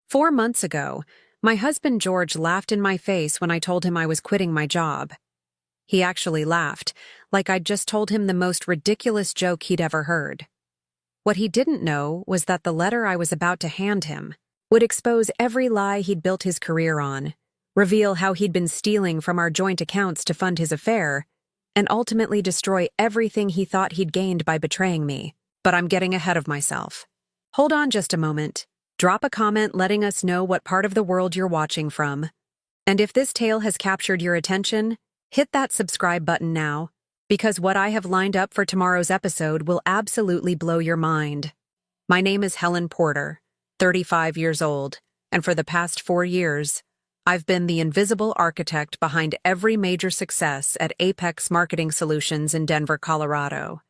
4 months ago, my husband George laughed in my face when I told him I was quitting my job. He actually laughed, like I'd just told him the most ridiculous joke he'd ever heard. What he didn't know was that the letter I was about to hand him would expose every lie he'd built his career on, reveal how he'd been stealing from our joint accounts to fund his affair, and ultimately destroy everything he thought he'd gained by betraying me. But I'm getting ahead of myself. Hold on just a moment. Drop a comment letting us know what part of the world you're watching from. And if this tale has captured your attention, hit that subscribe button now, because what I have lined up for tomorrow's episode will absolutely blow your mind. My name is Helen Porter, 35 years old, and for the past 4 years, I've been the invisible architect behind every major success at Apex Marketing Solutions in Denver, Colorado.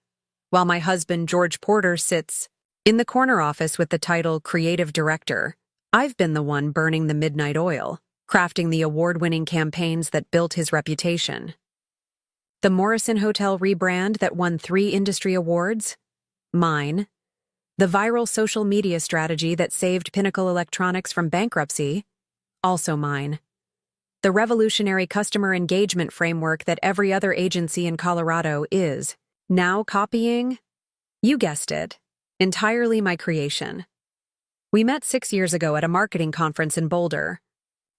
While my husband, George Porter, sits in the corner office with the title Creative Director, I've been the one burning the midnight oil, crafting the award-winning campaigns that built his reputation. The Morrison Hotel rebrand that won 3 industry awards? Mine. The viral social media strategy that saved Pinnacle Electronics from bankruptcy? Also mine. The revolutionary customer engagement framework that every other agency in Colorado is now copying? You guessed it. Entirely my creation. We met 6 years ago at a marketing conference in Boulder.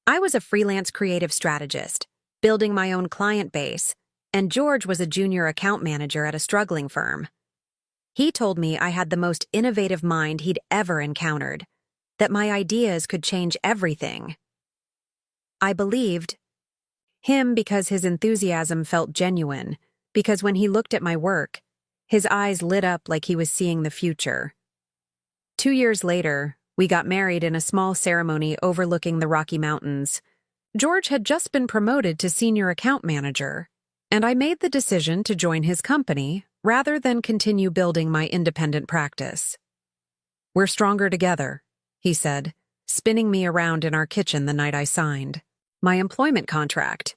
I was a freelance creative strategist, building my own client base, and George was a junior account manager at a struggling firm. He told me I had the most innovative mind he'd ever encountered, that my ideas could change everything. I believed him because his enthusiasm felt genuine, because when he looked at my work, his eyes lit up like he was seeing the future. 2 years later, we got married in a small ceremony overlooking the Rocky Mountains. George had just been promoted to senior account manager, and I made the decision to join his company rather than continue building my independent practice. "We're stronger together," he said, spinning me around in our kitchen the night I signed my employment contract.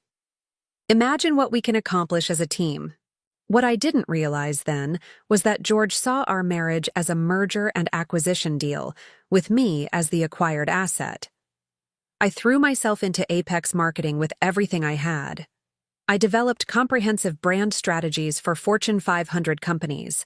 "Imagine what we can accomplish as a team." What I didn't realize then was that George saw our marriage as a merger and acquisition deal, with me as the acquired asset. I threw myself into Apex marketing with everything I had. I developed comprehensive brand strategies for Fortune 500 companies,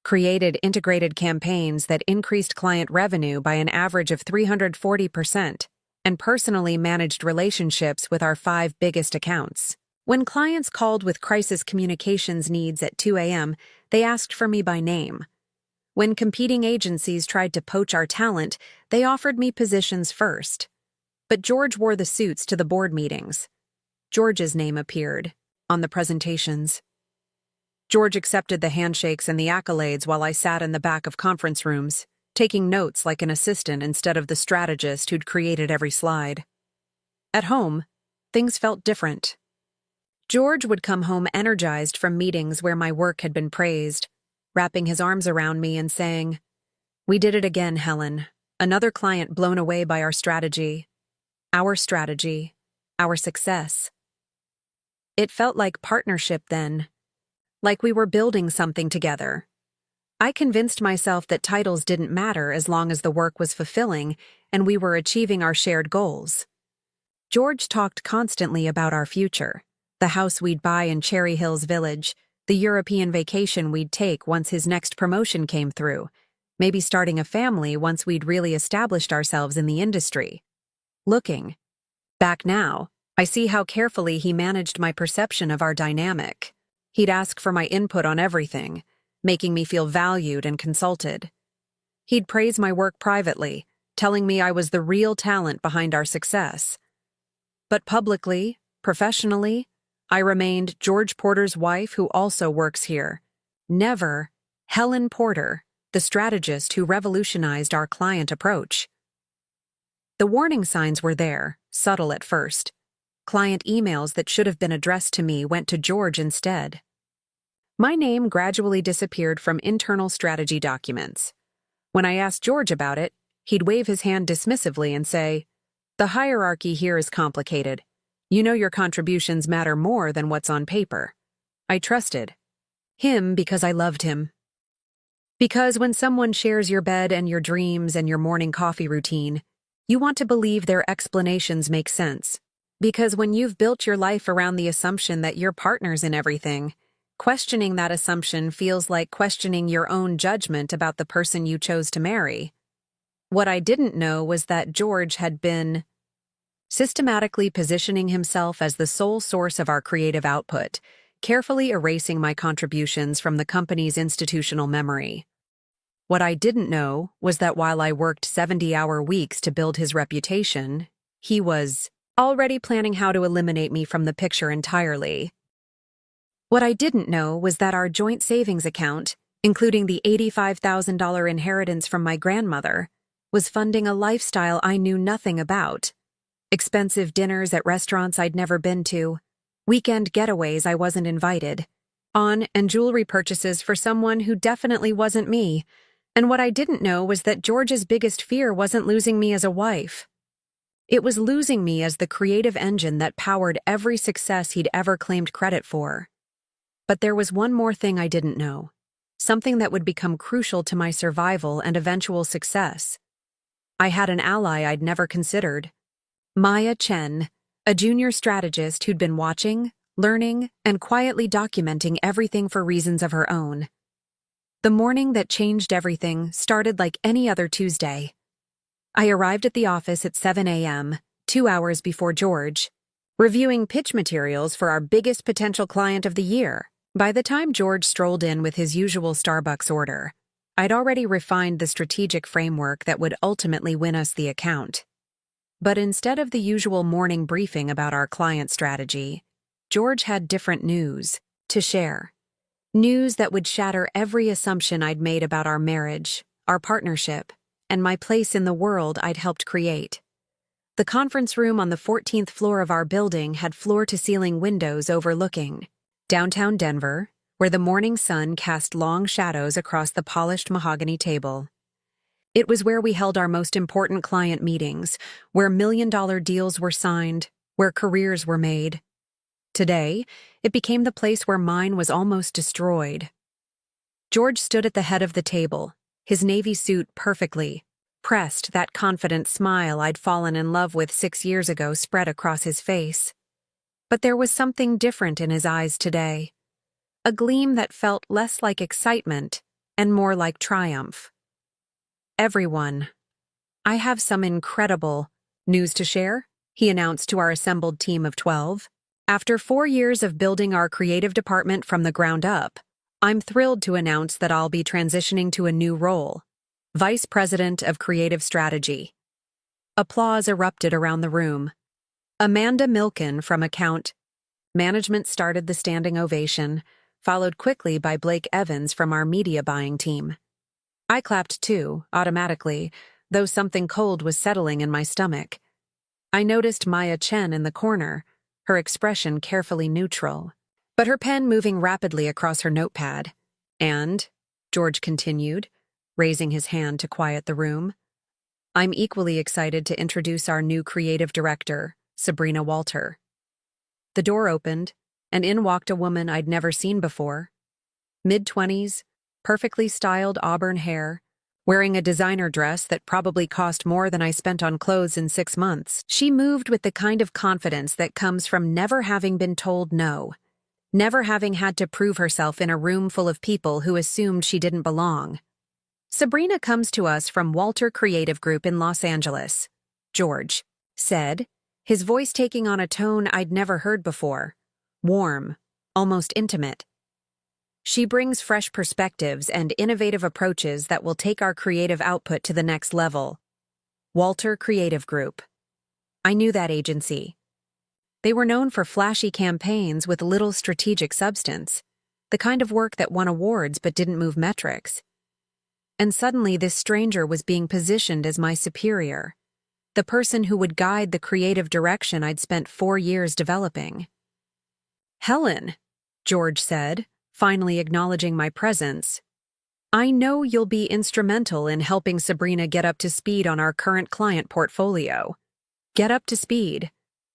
created integrated campaigns that increased client revenue by an average of 340%, and personally managed relationships with our 5 biggest accounts. When clients called with crisis communications needs at 2 a.m., they asked for me by name. When competing agencies tried to poach our talent, they offered me positions first. But George wore the suits to the board meetings. George's name appeared on the presentations. George accepted the handshakes and the accolades while I sat in the back of conference rooms, taking notes like an assistant instead of the strategist who'd created every slide. At home, things felt different. George would come home energized from meetings where my work had been praised, wrapping his arms around me and saying, "We did it again, Helen. Another client blown away by our strategy, our success." It felt like partnership then, like we were building something together. I convinced myself that titles didn't matter as long as the work was fulfilling and we were achieving our shared goals. George talked constantly about our future. The house we'd buy in Cherry Hills Village, the European vacation we'd take once his next promotion came through, maybe starting a family once we'd really established ourselves in the industry. Looking back now, I see how carefully he managed my perception of our dynamic. He'd ask for my input on everything, making me feel valued and consulted. He'd praise my work privately, telling me I was the real talent behind our success. But publicly, professionally, I remained George Porter's wife who also works here. Never Helen Porter, the strategist who revolutionized our client approach. The warning signs were there, subtle at first. Client emails that should have been addressed to me went to George instead. My name gradually disappeared from internal strategy documents. When I asked George about it, he'd wave his hand dismissively and say, "The hierarchy here is complicated. You know your contributions matter more than what's on paper." I trusted him because I loved him. Because when someone shares your bed and your dreams and your morning coffee routine, You want to believe their explanations make sense. Because when you've built your life around the assumption that your partner's in everything, questioning that assumption feels like questioning your own judgment about the person you chose to marry. What I didn't know was that George had been systematically positioning himself as the sole source of our creative output, carefully erasing my contributions from the company's institutional memory. What I didn't know was that while I worked 70-hour weeks to build his reputation, he was already planning how to eliminate me from the picture entirely. What I didn't know was that our joint savings account, including the $85,000 inheritance from my grandmother, was funding a lifestyle I knew nothing about. Expensive dinners at restaurants I'd never been to, weekend getaways I wasn't invited, and jewelry purchases for someone who definitely wasn't me. And what I didn't know was that George's biggest fear wasn't losing me as a wife. It was losing me as the creative engine that powered every success he'd ever claimed credit for. But there was one more thing I didn't know, something that would become crucial to my survival and eventual success. I had an ally I'd never considered. Maya Chen, a junior strategist who'd been watching, learning, and quietly documenting everything for reasons of her own. The morning that changed everything started like any other Tuesday. I arrived at the office at 7 a.m., 2 hours before George, reviewing pitch materials for our biggest potential client of the year. By the time George strolled in with his usual Starbucks order, I'd already refined the strategic framework that would ultimately win us the account. But instead of the usual morning briefing about our client strategy, George had different news to share. News that would shatter every assumption I'd made about our marriage, our partnership, and my place in the world I'd helped create. The conference room on the 14th floor of our building had floor-to-ceiling windows overlooking downtown Denver, where the morning sun cast long shadows across the polished mahogany table. It was where we held our most important client meetings, where million-dollar deals were signed, where careers were made. Today, it became the place where mine was almost destroyed. George stood at the head of the table, his navy suit perfectly pressed, that confident smile I'd fallen in love with 6 years ago spread across his face. But there was something different in his eyes today, a gleam that felt less like excitement and more like triumph. "Everyone, I have some incredible news to share," he announced to our assembled team of 12. "After 4 years of building our creative department from the ground up, I'm thrilled to announce that I'll be transitioning to a new role, Vice President of Creative Strategy." Applause erupted around the room. Amanda Milken from Account Management started the standing ovation, followed quickly by Blake Evans from our media buying team. I clapped too, automatically, though something cold was settling in my stomach. I noticed Maya Chen in the corner, her expression carefully neutral, but her pen moving rapidly across her notepad. "And," George continued, raising his hand to quiet the room, "I'm equally excited to introduce our new creative director, Sabrina Walter." The door opened, and in walked a woman I'd never seen before. Mid-20s, perfectly styled auburn hair, wearing a designer dress that probably cost more than I spent on clothes in 6 months. She moved with the kind of confidence that comes from never having been told no, never having had to prove herself in a room full of people who assumed she didn't belong. "Sabrina comes to us from Walter Creative Group in Los Angeles," George said, his voice taking on a tone I'd never heard before, warm, almost intimate. "She brings fresh perspectives and innovative approaches that will take our creative output to the next level." Walter Creative Group. I knew that agency. They were known for flashy campaigns with little strategic substance, the kind of work that won awards but didn't move metrics. And suddenly this stranger was being positioned as my superior, the person who would guide the creative direction I'd spent 4 years developing. "Helen," George said, finally acknowledging my presence, "I know you'll be instrumental in helping Sabrina get up to speed on our current client portfolio." Get up to speed,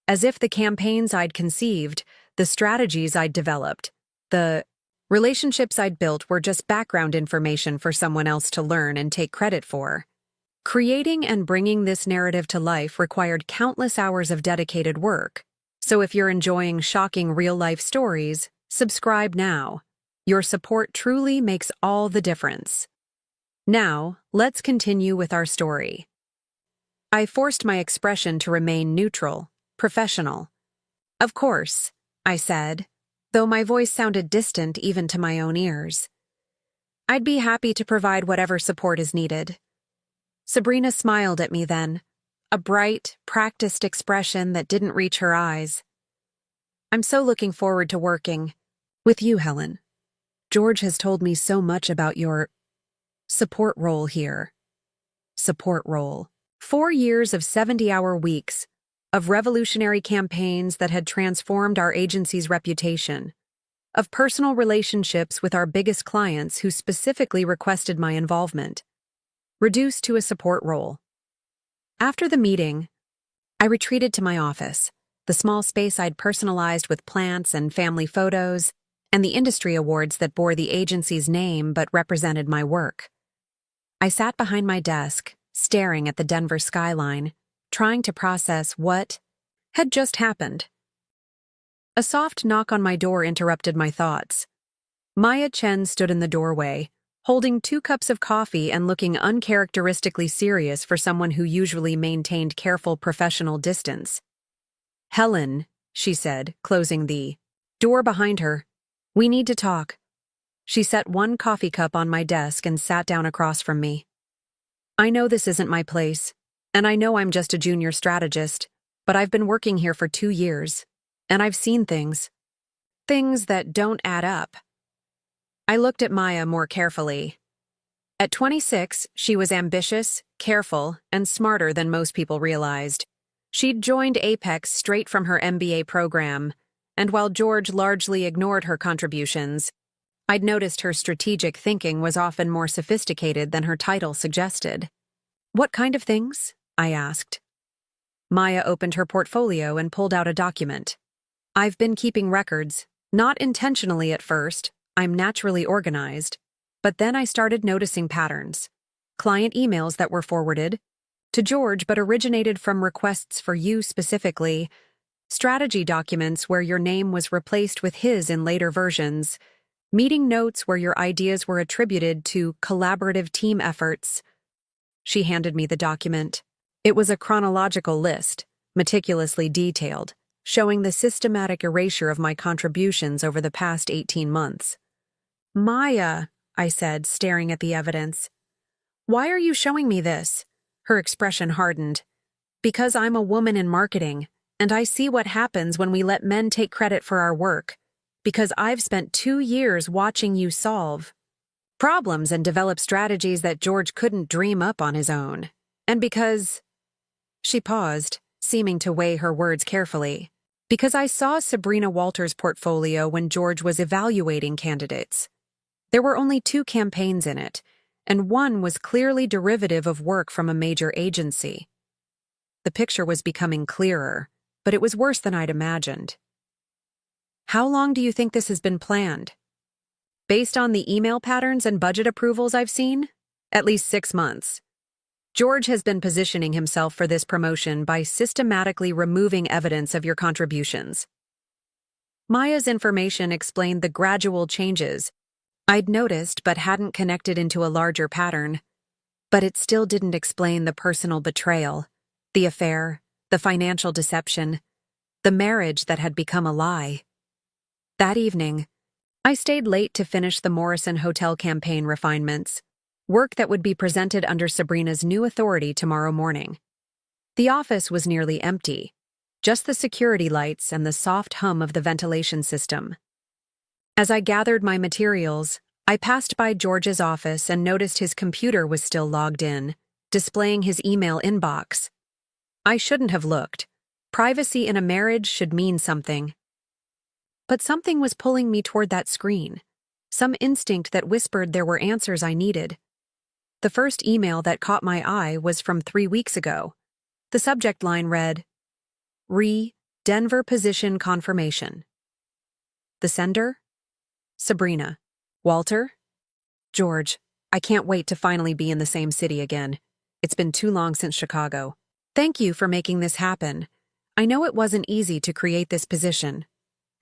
as if the campaigns I'd conceived, the strategies I'd developed, the relationships I'd built were just background information for someone else to learn and take credit for. Creating and bringing this narrative to life required countless hours of dedicated work. So if you're enjoying shocking real-life stories, subscribe now. Your support truly makes all the difference. Now, let's continue with our story. I forced my expression to remain neutral, professional. Of course, I said, though my voice sounded distant even to my own ears. I'd be happy to provide whatever support is needed. Sabrina smiled at me then, a bright, practiced expression that didn't reach her eyes. I'm so looking forward to working with you, Helen. George has told me so much about your support role here. Support role. 4 years of 70-hour weeks, of revolutionary campaigns that had transformed our agency's reputation, of personal relationships with our biggest clients who specifically requested my involvement, reduced to a support role. After the meeting, I retreated to my office, the small space I'd personalized with plants and family photos, and the industry awards that bore the agency's name but represented my work. I sat behind my desk, staring at the Denver skyline, trying to process what had just happened. A soft knock on my door interrupted my thoughts. Maya Chen stood in the doorway, holding 2 cups of coffee and looking uncharacteristically serious for someone who usually maintained careful professional distance. "Helen," she said, closing the door behind her, "we need to talk." She set 1 coffee cup on my desk and sat down across from me. "I know this isn't my place, and I know I'm just a junior strategist, but I've been working here for 2 years, and I've seen things. Things that don't add up." I looked at Maya more carefully. At 26, she was ambitious, careful, and smarter than most people realized. She'd joined Apex straight from her MBA program, and while George largely ignored her contributions, I'd noticed her strategic thinking was often more sophisticated than her title suggested. "What kind of things?" I asked. Maya opened her portfolio and pulled out a document. "I've been keeping records, not intentionally at first. I'm naturally organized. But then I started noticing patterns. Client emails that were forwarded to George but originated from requests for you specifically, strategy documents where your name was replaced with his in later versions, meeting notes where your ideas were attributed to collaborative team efforts." She handed me the document. It was a chronological list, meticulously detailed, showing the systematic erasure of my contributions over the past 18 months. "Maya," I said, staring at the evidence, "why are you showing me this?" Her expression hardened. "Because I'm a woman in marketing, and I see what happens when we let men take credit for our work. Because I've spent 2 years watching you solve problems and develop strategies that George couldn't dream up on his own. And because—" She paused, seeming to weigh her words carefully. "Because I saw Sabrina Walters' portfolio when George was evaluating candidates. There were only 2 campaigns in it, and one was clearly derivative of work from a major agency. The picture was becoming clearer, but it was worse than I'd imagined." "How long do you think this has been planned?" "Based on the email patterns and budget approvals I've seen, at least 6 months. George has been positioning himself for this promotion by systematically removing evidence of your contributions." Maya's information explained the gradual changes I'd noticed but hadn't connected into a larger pattern. But it still didn't explain the personal betrayal, the affair, the financial deception, the marriage that had become a lie. That evening, I stayed late to finish the Morrison Hotel campaign refinements, work that would be presented under Sabrina's new authority tomorrow morning. The office was nearly empty, just the security lights and the soft hum of the ventilation system. As I gathered my materials, I passed by George's office and noticed his computer was still logged in, displaying his email inbox. I shouldn't have looked. Privacy in a marriage should mean something. But something was pulling me toward that screen, some instinct that whispered there were answers I needed. The first email that caught my eye was from 3 weeks ago. The subject line read, Denver position confirmation. The sender? Sabrina. Walter? George, I can't wait to finally be in the same city again. It's been too long since Chicago. Thank you for making this happen. I know it wasn't easy to create this position.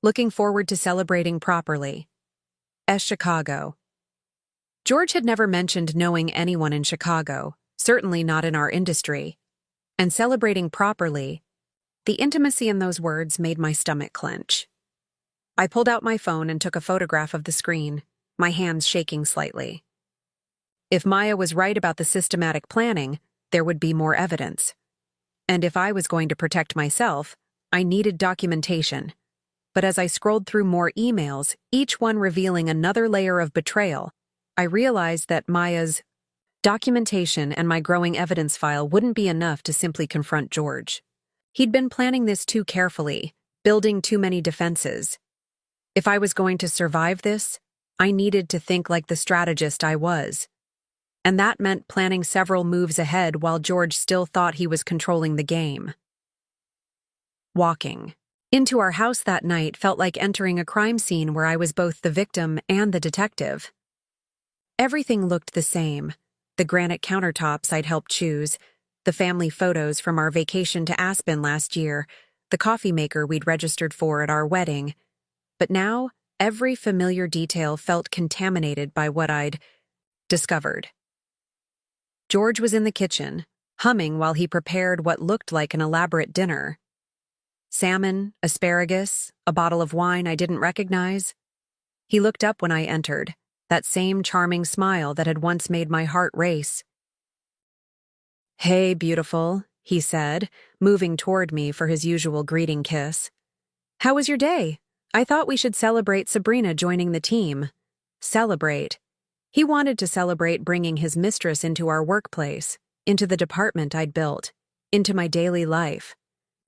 Looking forward to celebrating properly. Chicago. George had never mentioned knowing anyone in Chicago, certainly not in our industry. And celebrating properly, the intimacy in those words made my stomach clench. I pulled out my phone and took a photograph of the screen, my hands shaking slightly. If Maya was right about the systematic planning, there would be more evidence. And if I was going to protect myself, I needed documentation. But as I scrolled through more emails, each one revealing another layer of betrayal, I realized that Maya's documentation and my growing evidence file wouldn't be enough to simply confront George. He'd been planning this too carefully, building too many defenses. If I was going to survive this, I needed to think like the strategist I was. And that meant planning several moves ahead while George still thought he was controlling the game. Walking into our house that night felt like entering a crime scene where I was both the victim and the detective. Everything looked the same. The granite countertops I'd helped choose, the family photos from our vacation to Aspen last year, the coffee maker we'd registered for at our wedding. But now, every familiar detail felt contaminated by what I'd discovered. George was in the kitchen, humming while he prepared what looked like an elaborate dinner. Salmon, asparagus, a bottle of wine I didn't recognize. He looked up when I entered, that same charming smile that had once made my heart race. "Hey, beautiful," he said, moving toward me for his usual greeting kiss. "How was your day? I thought we should celebrate Sabrina joining the team." Celebrate. He wanted to celebrate bringing his mistress into our workplace, into the department I'd built, into my daily life.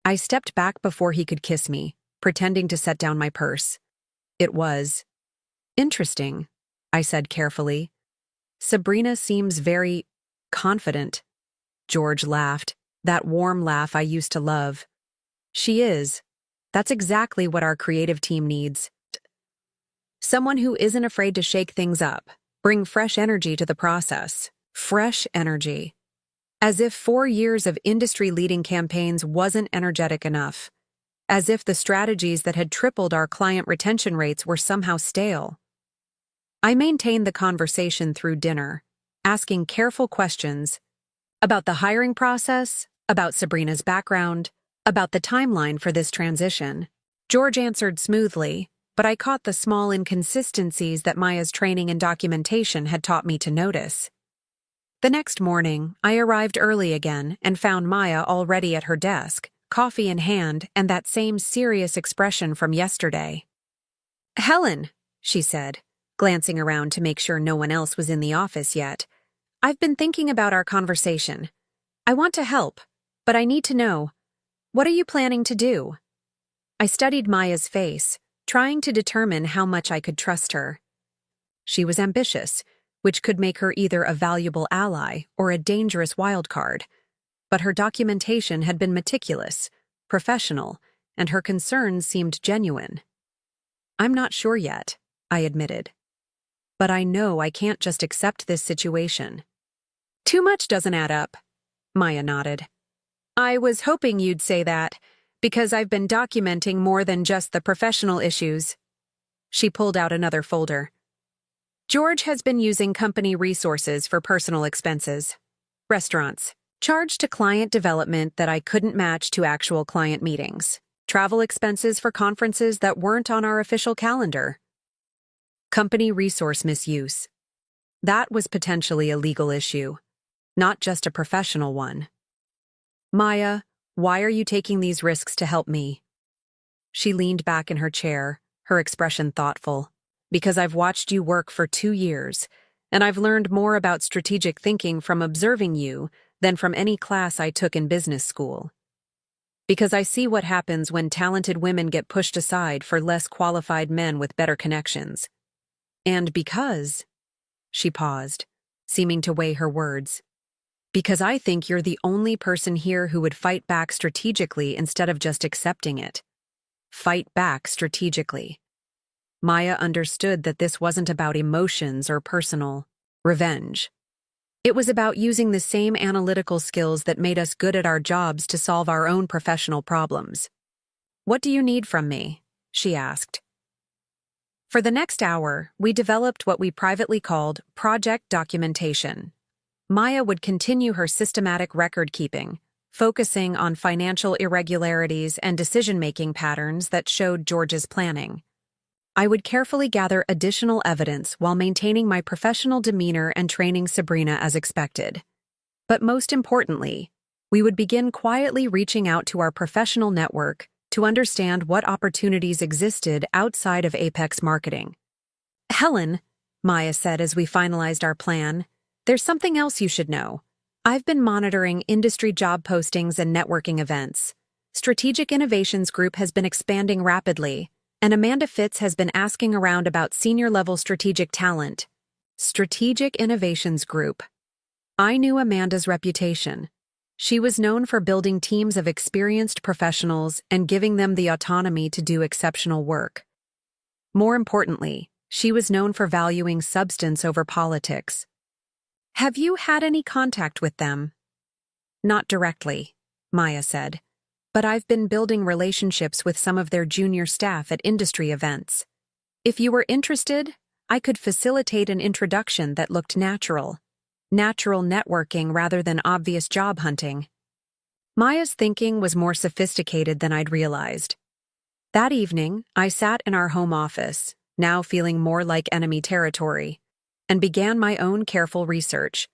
I stepped back before he could kiss me, pretending to set down my purse. It was interesting, I said carefully. Sabrina seems very confident. George laughed, that warm laugh I used to love. She is. That's exactly what our creative team needs. Someone who isn't afraid to shake things up, bring fresh energy to the process. Fresh energy. As if 4 years of industry-leading campaigns wasn't energetic enough. As if the strategies that had tripled our client retention rates were somehow stale. I maintained the conversation through dinner, asking careful questions about the hiring process, about Sabrina's background, about the timeline for this transition. George answered smoothly, but I caught the small inconsistencies that Maya's training and documentation had taught me to notice. The next morning, I arrived early again and found Maya already at her desk, coffee in hand and that same serious expression from yesterday. "Helen," she said, glancing around to make sure no one else was in the office yet, "I've been thinking about our conversation. I want to help, but I need to know, what are you planning to do?" I studied Maya's face, trying to determine how much I could trust her. She was ambitious, which could make her either a valuable ally or a dangerous wildcard. But her documentation had been meticulous, professional, and her concerns seemed genuine. "I'm not sure yet," I admitted. "But I know I can't just accept this situation." "Too much doesn't add up," Maya nodded. "I was hoping you'd say that, because I've been documenting more than just the professional issues." She pulled out another folder. "George has been using company resources for personal expenses. Restaurants. Charged to client development that I couldn't match to actual client meetings. Travel expenses for conferences that weren't on our official calendar. Company resource misuse. That was potentially a legal issue, not just a professional one. Maya, why are you taking these risks to help me?" She leaned back in her chair, her expression thoughtful. "Because I've watched you work for 2 years, and I've learned more about strategic thinking from observing you than from any class I took in business school. Because I see what happens when talented women get pushed aside for less qualified men with better connections. And because," she paused, seeming to weigh her words, "because I think you're the only person here who would fight back strategically instead of just accepting it. Fight back strategically." Maya understood that this wasn't about emotions or personal revenge. It was about using the same analytical skills that made us good at our jobs to solve our own professional problems. "What do you need from me?" she asked. For the next hour, we developed what we privately called project documentation. Maya would continue her systematic record-keeping, focusing on financial irregularities and decision-making patterns that showed George's planning. I would carefully gather additional evidence while maintaining my professional demeanor and training Sabrina as expected. But most importantly, we would begin quietly reaching out to our professional network to understand what opportunities existed outside of Apex marketing. "Helen," Maya said as we finalized our plan, "there's something else you should know. I've been monitoring industry job postings and networking events. Strategic Innovations Group has been expanding rapidly, and Amanda Fitz has been asking around about senior-level strategic talent." Strategic Innovations Group. I knew Amanda's reputation. She was known for building teams of experienced professionals and giving them the autonomy to do exceptional work. More importantly, she was known for valuing substance over politics. "Have you had any contact with them?" "Not directly," Maya said, "but I've been building relationships with some of their junior staff at industry events. If you were interested, I could facilitate an introduction that looked natural. Natural networking rather than obvious job hunting." Maya's thinking was more sophisticated than I'd realized. That evening, I sat in our home office, now feeling more like enemy territory, and began my own careful research.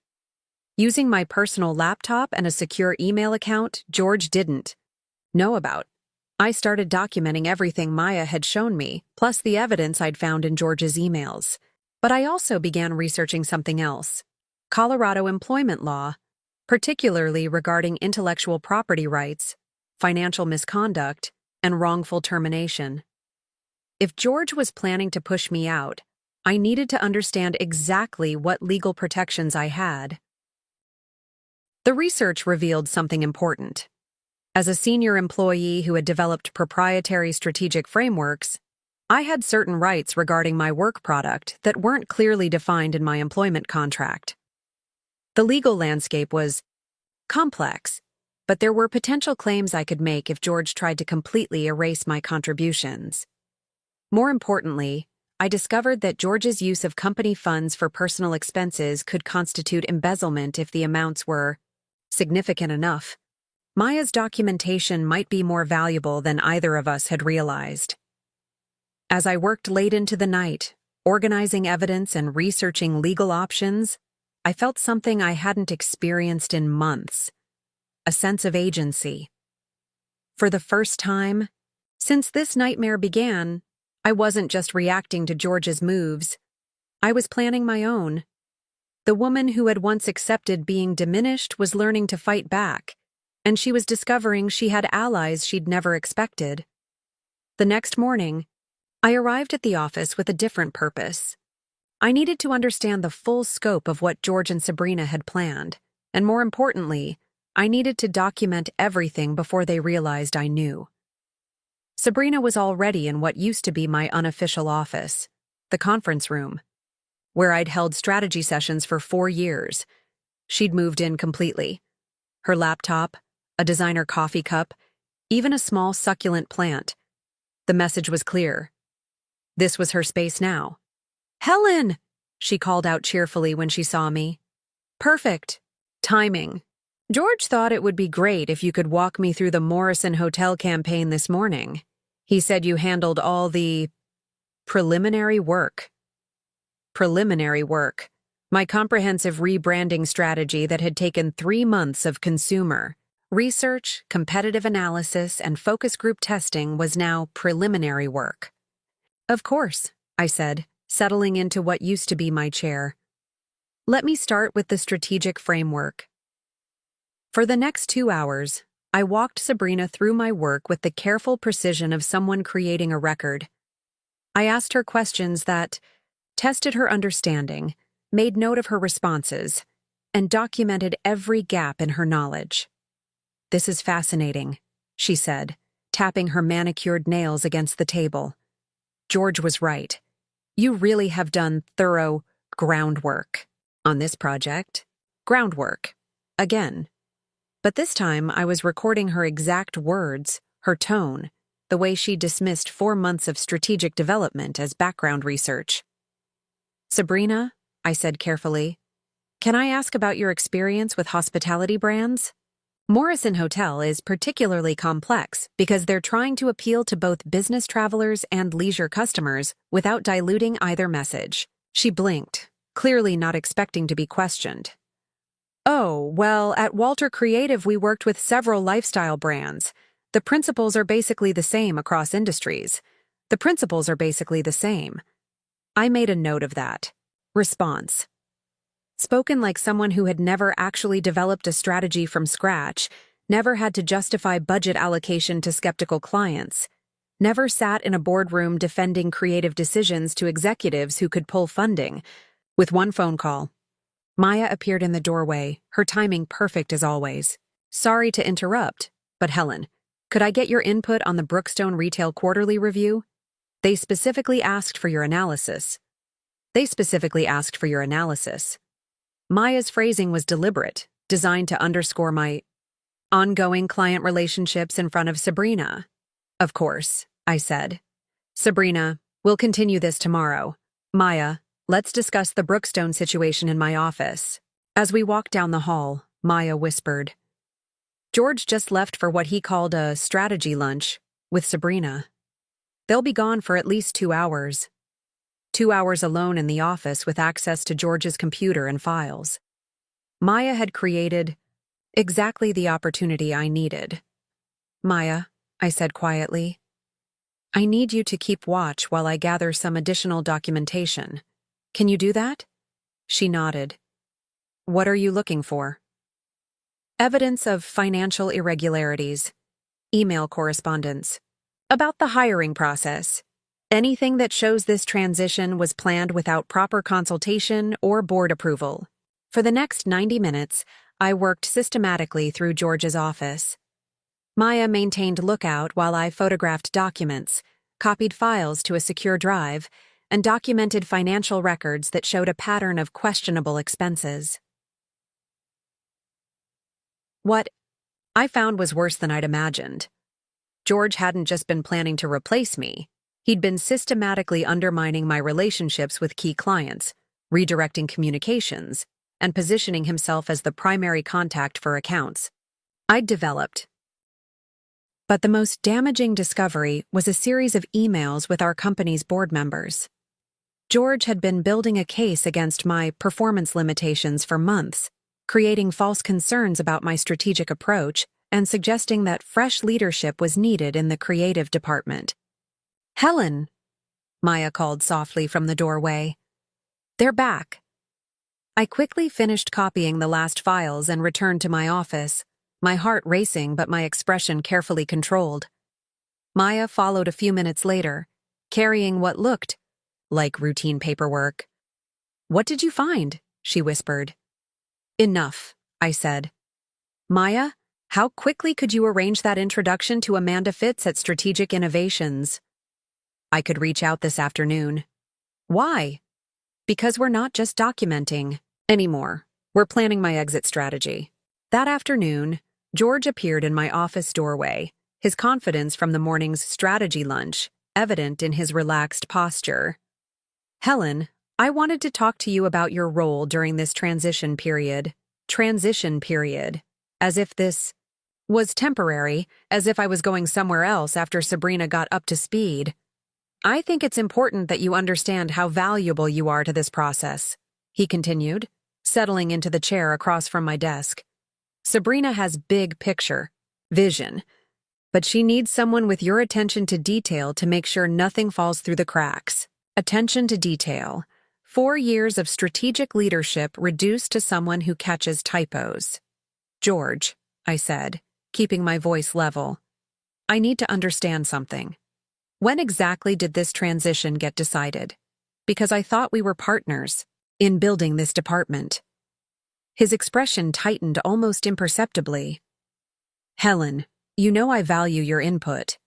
Using my personal laptop and a secure email account George didn't know about, I started documenting everything Maya had shown me, plus the evidence I'd found in George's emails. But I also began researching something else: Colorado employment law, particularly regarding intellectual property rights, financial misconduct, and wrongful termination. If George was planning to push me out, I needed to understand exactly what legal protections I had. The research revealed something important. As a senior employee who had developed proprietary strategic frameworks, I had certain rights regarding my work product that weren't clearly defined in my employment contract. The legal landscape was complex, but there were potential claims I could make if George tried to completely erase my contributions. More importantly, I discovered that George's use of company funds for personal expenses could constitute embezzlement if the amounts were significant enough. Maya's documentation might be more valuable than either of us had realized. As I worked late into the night, organizing evidence and researching legal options, I felt something I hadn't experienced in months: a sense of agency. For the first time, since this nightmare began, I wasn't just reacting to George's moves. I was planning my own. The woman who had once accepted being diminished was learning to fight back, and she was discovering she had allies she'd never expected. The next morning, I arrived at the office with a different purpose. I needed to understand the full scope of what George and Sabrina had planned, and more importantly, I needed to document everything before they realized I knew. Sabrina was already in what used to be my unofficial office, the conference room, where I'd held strategy sessions for 4 years. She'd moved in completely. Her laptop, a designer coffee cup, even a small succulent plant. The message was clear. This was her space now. "Helen!" she called out cheerfully when she saw me. "Perfect timing. George thought it would be great if you could walk me through the Morrison Hotel campaign this morning. He said you handled all the preliminary work." Preliminary work. My comprehensive rebranding strategy that had taken 3 months of consumer research, competitive analysis, and focus group testing was now preliminary work. "Of course," I said, settling into what used to be my chair. "Let me start with the strategic framework." For the next 2 hours, I walked Sabrina through my work with the careful precision of someone creating a record. I asked her questions that tested her understanding, made note of her responses, and documented every gap in her knowledge. "This is fascinating," she said, tapping her manicured nails against the table. "George was right. You really have done thorough groundwork on this project." Groundwork. Again. But this time I was recording her exact words, her tone, the way she dismissed 4 months of strategic development as background research. "Sabrina," I said carefully, "can I ask about your experience with hospitality brands? Morrison Hotel is particularly complex because they're trying to appeal to both business travelers and leisure customers without diluting either message." She blinked, clearly not expecting to be questioned. "Oh, well, at Walter Creative we worked with several lifestyle brands. The principles are basically the same across industries. The principles are basically the same." I made a note of that. Response. Spoken like someone who had never actually developed a strategy from scratch, never had to justify budget allocation to skeptical clients, never sat in a boardroom defending creative decisions to executives who could pull funding. With one phone call, Maya appeared in the doorway, her timing perfect as always. "Sorry to interrupt, but Helen, could I get your input on the Brookstone Retail Quarterly Review? They specifically asked for your analysis." Maya's phrasing was deliberate, designed to underscore my ongoing client relationships in front of Sabrina. "Of course," I said. "Sabrina, we'll continue this tomorrow. Maya, let's discuss the Brookstone situation in my office." As we walked down the hall, Maya whispered, "George just left for what he called a strategy lunch with Sabrina. They'll be gone for at least 2 hours. 2 hours alone in the office with access to George's computer and files." Maya had created exactly the opportunity I needed. "Maya," I said quietly, "I need you to keep watch while I gather some additional documentation. Can you do that?" She nodded. "What are you looking for?" "Evidence of financial irregularities, email correspondence, about the hiring process. Anything that shows this transition was planned without proper consultation or board approval." For the next 90 minutes, I worked systematically through George's office. Maya maintained lookout while I photographed documents, copied files to a secure drive, and documented financial records that showed a pattern of questionable expenses. What I found was worse than I'd imagined. George hadn't just been planning to replace me. He'd been systematically undermining my relationships with key clients, redirecting communications, and positioning himself as the primary contact for accounts I'd developed. But the most damaging discovery was a series of emails with our company's board members. George had been building a case against my performance limitations for months, creating false concerns about my strategic approach and suggesting that fresh leadership was needed in the creative department. "Helen," Maya called softly from the doorway. "They're back." I quickly finished copying the last files and returned to my office, my heart racing but my expression carefully controlled. Maya followed a few minutes later, carrying what looked like routine paperwork. "What did you find?" she whispered. "Enough," I said. "Maya, how quickly could you arrange that introduction to Amanda Fitz at Strategic Innovations?" "I could reach out this afternoon." "Why?" "Because we're not just documenting anymore. We're planning my exit strategy." That afternoon, George appeared in my office doorway, his confidence from the morning's strategy lunch evident in his relaxed posture. "Helen, I wanted to talk to you about your role during this transition period. As if this was temporary, as if I was going somewhere else after Sabrina got up to speed. I think it's important that you understand how valuable you are to this process," he continued, settling into the chair across from my desk. "Sabrina has big picture, vision, but she needs someone with your attention to detail to make sure nothing falls through the cracks. Attention to detail. 4 years of strategic leadership reduced to someone who catches typos." "George," I said, keeping my voice level, "I need to understand something. When exactly did this transition get decided? Because I thought we were partners in building this department." His expression tightened almost imperceptibly. "Helen, you know I value your input,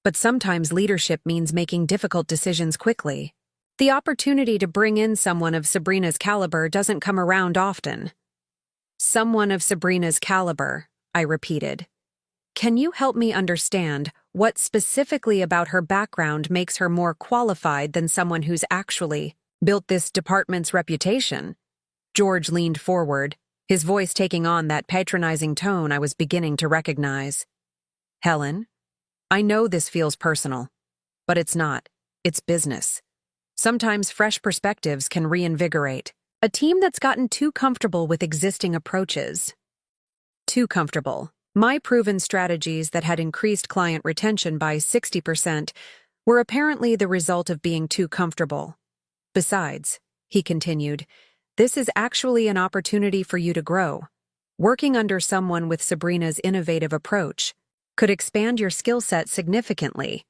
but sometimes leadership means making difficult decisions quickly. The opportunity to bring in someone of Sabrina's caliber doesn't come around often." Someone of Sabrina's caliber, I repeated. Can you help me understand what specifically about her background makes her more qualified than someone who's actually built this department's reputation? George leaned forward, his voice taking on that patronizing tone I was beginning to recognize. Helen, I know this feels personal, but it's not. It's business. Sometimes fresh perspectives can reinvigorate a team that's gotten too comfortable with existing approaches. Too comfortable. My proven strategies that had increased client retention by 60% were apparently the result of being too comfortable. Besides, he continued, this is actually an opportunity for you to grow. Working under someone with Sabrina's innovative approach could expand your skill set significantly.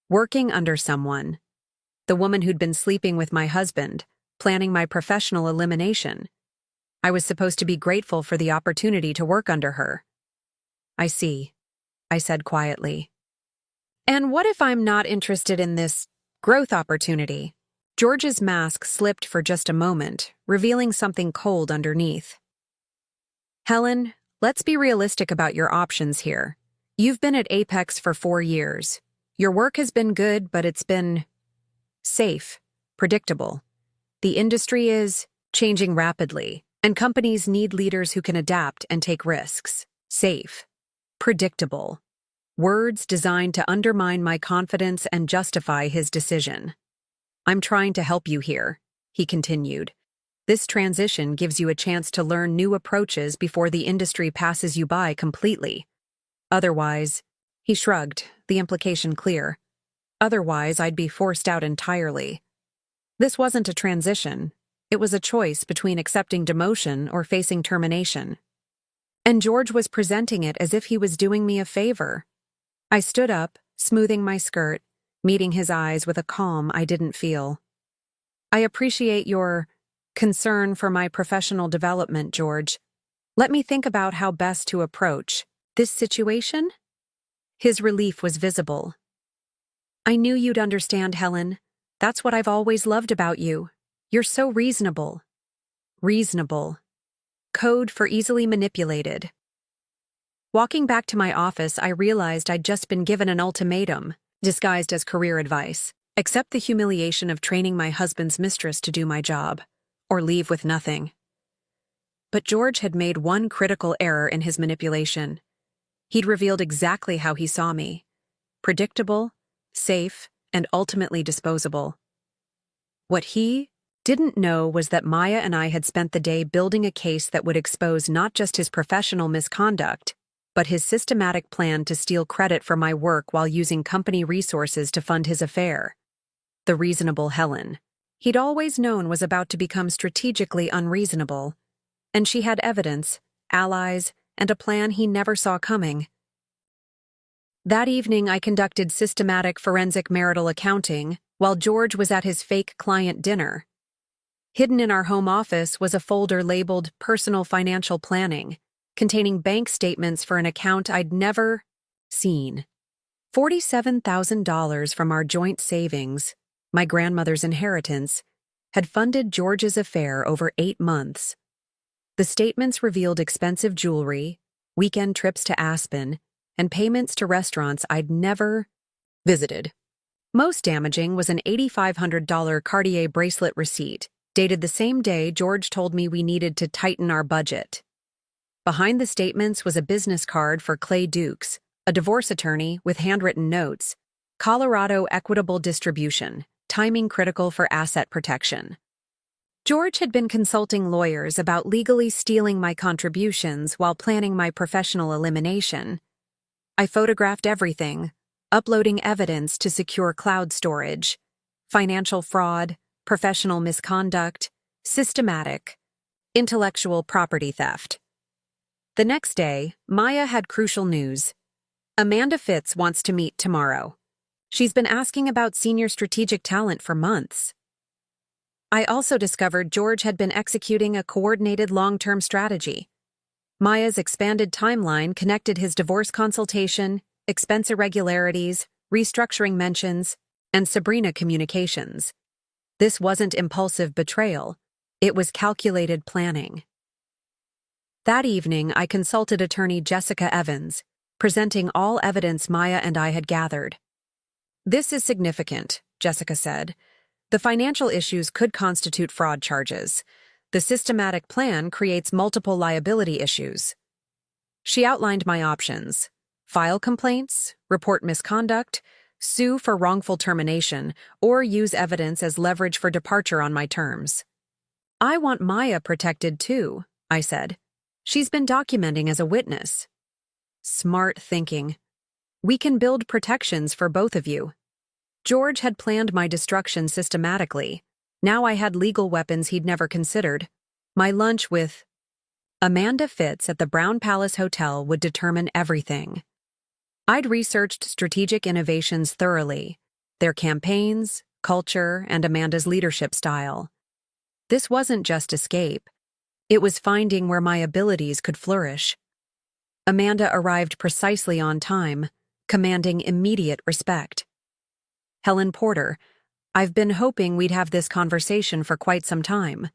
Working under someone. The woman who'd been sleeping with my husband, planning my professional elimination. I was supposed to be grateful for the opportunity to work under her. I see, I said quietly. And what if I'm not interested in this growth opportunity? George's mask slipped for just a moment, revealing something cold underneath. Helen, let's be realistic about your options here. You've been at Apex for 4 years. Your work has been good, but it's been safe, predictable. The industry is changing rapidly, and companies need leaders who can adapt and take risks. Safe, predictable. Words designed to undermine my confidence and justify his decision. I'm trying to help you here, he continued. This transition gives you a chance to learn new approaches before the industry passes you by completely. Otherwise, he shrugged, the implication clear. Otherwise, I'd be forced out entirely. This wasn't a transition. It was a choice between accepting demotion or facing termination. And George was presenting it as if he was doing me a favor. I stood up, smoothing my skirt, meeting his eyes with a calm I didn't feel. I appreciate your concern for my professional development, George. Let me think about how best to approach this situation? His relief was visible. I knew you'd understand, Helen. That's what I've always loved about you. You're so reasonable. Reasonable. Code for easily manipulated. Walking back to my office, I realized I'd just been given an ultimatum, disguised as career advice. Accept the humiliation of training my husband's mistress to do my job, or leave with nothing. But George had made one critical error in his manipulation. He'd revealed exactly how he saw me. Predictable, safe, and ultimately disposable. What he didn't know was that Maya and I had spent the day building a case that would expose not just his professional misconduct, but his systematic plan to steal credit for my work while using company resources to fund his affair. The reasonable Helen he'd always known was about to become strategically unreasonable, and she had evidence, allies, and a plan he never saw coming. That evening, I conducted systematic forensic marital accounting while George was at his fake client dinner. Hidden in our home office was a folder labeled Personal Financial Planning, containing bank statements for an account I'd never seen. $47,000 from our joint savings, my grandmother's inheritance, had funded George's affair over 8 months. The statements revealed expensive jewelry, weekend trips to Aspen, and payments to restaurants I'd never visited. Most damaging was an $8,500 Cartier bracelet receipt, dated the same day George told me we needed to tighten our budget. Behind the statements was a business card for Clay Dukes, a divorce attorney with handwritten notes. Colorado Equitable Distribution, timing critical for asset protection. George had been consulting lawyers about legally stealing my contributions while planning my professional elimination. I photographed everything, uploading evidence to secure cloud storage. Financial fraud, professional misconduct, systematic, intellectual property theft. The next day, Maya had crucial news. Amanda Fitz wants to meet tomorrow. She's been asking about senior strategic talent for months. I also discovered George had been executing a coordinated long-term strategy. Maya's expanded timeline connected his divorce consultation, expense irregularities, restructuring mentions, and Sabrina communications. This wasn't impulsive betrayal. It was calculated planning. That evening, I consulted attorney Jessica Evans, presenting all evidence Maya and I had gathered. "This is significant," Jessica said. "The financial issues could constitute fraud charges. The systematic plan creates multiple liability issues." She outlined my options: file complaints, report misconduct, sue for wrongful termination, or use evidence as leverage for departure on my terms. "I want Maya protected too," I said. "She's been documenting as a witness." Smart thinking. "We can build protections for both of you." George had planned my destruction systematically. Now I had legal weapons he'd never considered. My lunch with Amanda Fitz at the Brown Palace Hotel would determine everything. I'd researched Strategic Innovations thoroughly, their campaigns, culture, and Amanda's leadership style. This wasn't just escape. It was finding where my abilities could flourish. Amanda arrived precisely on time, commanding immediate respect. "Helen Porter, I've been hoping we'd have this conversation for quite some time.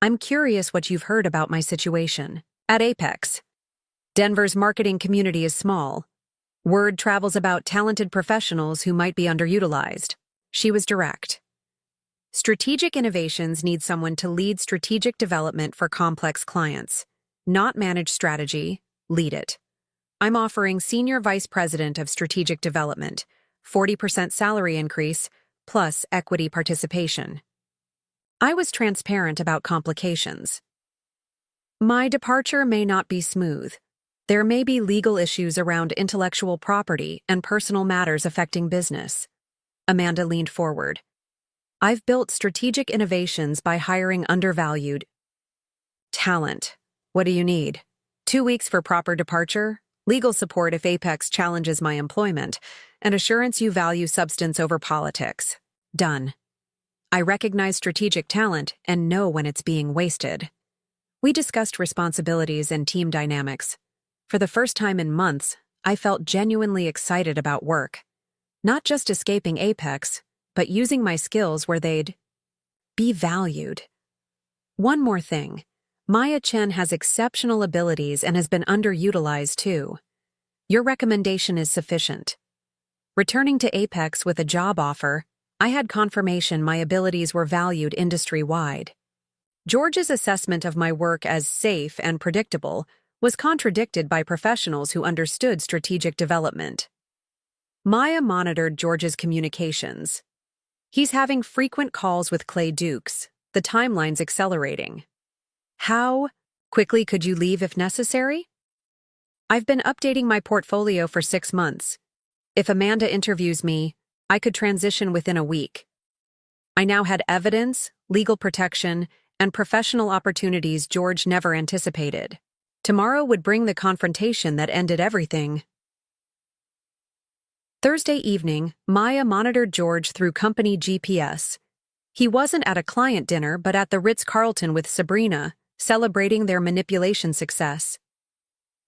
I'm curious what you've heard about my situation at Apex. Denver's marketing community is small. Word travels about talented professionals who might be underutilized." She was direct. "Strategic Innovations needs someone to lead strategic development for complex clients, not manage strategy, lead it. I'm offering Senior Vice President of Strategic Development, 40% salary increase, plus equity participation." I was transparent about complications. "My departure may not be smooth. There may be legal issues around intellectual property and personal matters affecting business." Amanda leaned forward. "I've built Strategic Innovations by hiring undervalued talent. What do you need? 2 weeks for proper departure, legal support if Apex challenges my employment, and assurance you value substance over politics. Done. I recognize strategic talent and know when it's being wasted." We discussed responsibilities and team dynamics. For the first time in months, I felt genuinely excited about work. Not just escaping Apex, but using my skills where they'd be valued. One more thing. Maya Chen has exceptional abilities and has been underutilized too. Your recommendation is sufficient. Returning to Apex with a job offer, I had confirmation my abilities were valued industry-wide. George's assessment of my work as safe and predictable was contradicted by professionals who understood strategic development. Maya monitored George's communications. "He's having frequent calls with Clay Dukes. The timeline's accelerating." "How quickly could you leave if necessary?" "I've been updating my portfolio for 6 months. If Amanda interviews me, I could transition within a week." I now had evidence, legal protection, and professional opportunities George never anticipated. Tomorrow would bring the confrontation that ended everything. Thursday evening, Maya monitored George through company GPS. He wasn't at a client dinner but at the Ritz-Carlton with Sabrina, celebrating their manipulation success.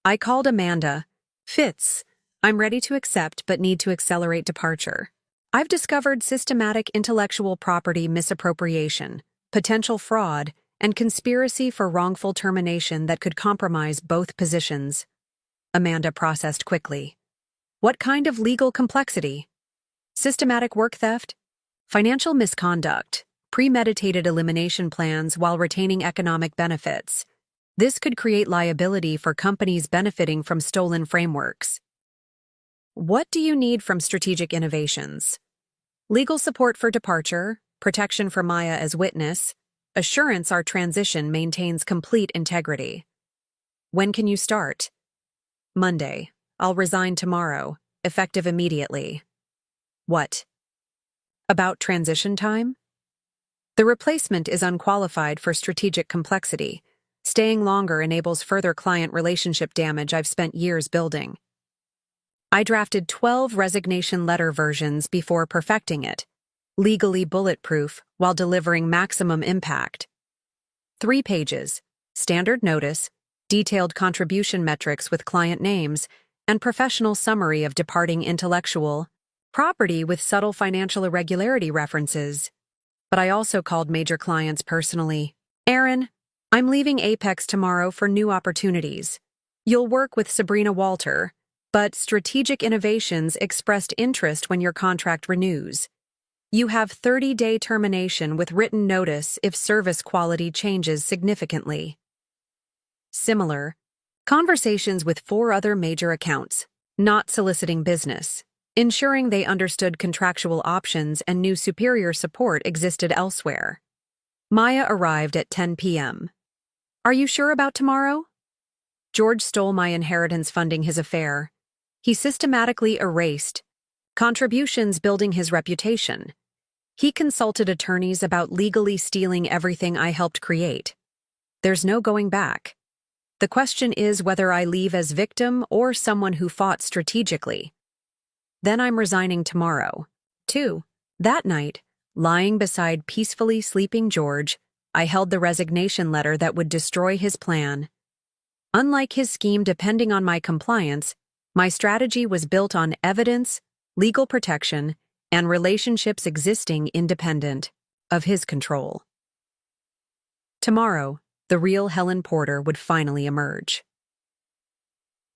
I called Amanda. "Fitz, I'm ready to accept but need to accelerate departure. I've discovered systematic intellectual property misappropriation, potential fraud, and conspiracy for wrongful termination that could compromise both positions." Amanda processed quickly. "What kind of legal complexity?" "Systematic work theft, financial misconduct, premeditated elimination plans while retaining economic benefits. This could create liability for companies benefiting from stolen frameworks." "What do you need from Strategic Innovations?" "Legal support for departure, protection for Maya as witness, assurance our transition maintains complete integrity." "When can you start?" "Monday. I'll resign tomorrow, effective immediately." "What about transition time?" "The replacement is unqualified for strategic complexity. Staying longer enables further client relationship damage I've spent years building." I drafted 12 resignation letter versions before perfecting it, legally bulletproof while delivering maximum impact. 3 pages, standard notice, detailed contribution metrics with client names, and professional summary of departing intellectual property with subtle financial irregularity references. But I also called major clients personally. "Aaron, I'm leaving Apex tomorrow for new opportunities. You'll work with Sabrina Walter, but Strategic Innovations expressed interest when your contract renews. You have 30-day termination with written notice if service quality changes significantly. Similar conversations with 4 other major accounts, not soliciting business, ensuring they understood contractual options and knew superior support existed elsewhere. Maya arrived at 10 p.m. Are you sure about tomorrow? George stole my inheritance funding his affair. He systematically erased contributions building his reputation. He consulted attorneys about legally stealing everything I helped create. There's no going back. The question is whether I leave as victim or someone who fought strategically. Then I'm resigning tomorrow. 2. That night, lying beside peacefully sleeping George, I held the resignation letter that would destroy his plan. Unlike his scheme depending on my compliance, my strategy was built on evidence, legal protection, and relationships existing independent of his control. Tomorrow, the real Helen Porter would finally emerge.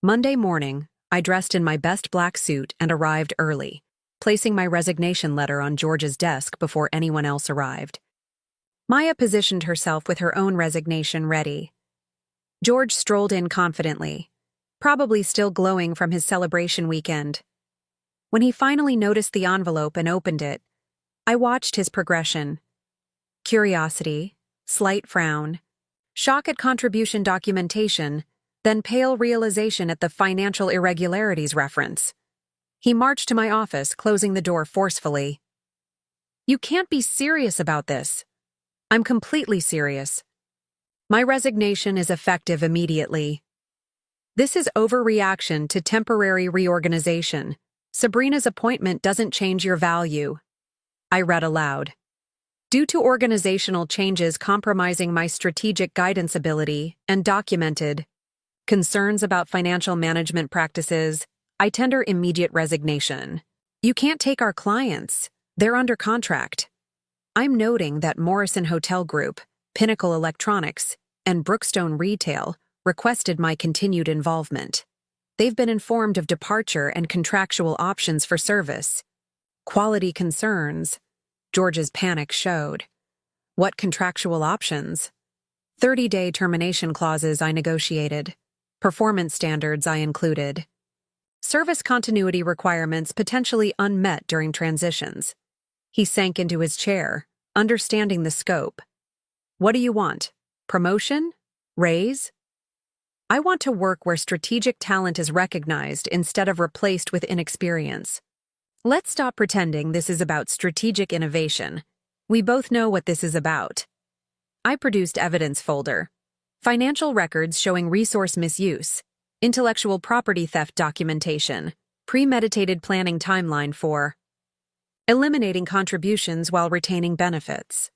Monday morning, I dressed in my best black suit and arrived early, placing my resignation letter on George's desk before anyone else arrived. Maya positioned herself with her own resignation ready. George strolled in confidently, probably still glowing from his celebration weekend. When he finally noticed the envelope and opened it, I watched his progression. Curiosity, slight frown, shock at contribution documentation, then pale realization at the financial irregularities reference. He marched to my office, closing the door forcefully. You can't be serious about this. I'm completely serious. My resignation is effective immediately. This is overreaction to temporary reorganization. Sabrina's appointment doesn't change your value. I read aloud. Due to organizational changes compromising my strategic guidance ability and documented concerns about financial management practices, I tender immediate resignation. You can't take our clients. They're under contract. I'm noting that Morrison Hotel Group, Pinnacle Electronics, and Brookstone Retail requested my continued involvement. They've been informed of departure and contractual options for service. Quality concerns. George's panic showed. What contractual options? 30-day termination clauses I negotiated. Performance standards I included. Service continuity requirements potentially unmet during transitions. He sank into his chair, understanding the scope. What do you want? Promotion? Raise? I want to work where strategic talent is recognized instead of replaced with inexperience. Let's stop pretending this is about strategic innovation. We both know what this is about. I produced evidence folder. Financial records showing resource misuse, intellectual property theft documentation, premeditated planning timeline for eliminating contributions while retaining benefits.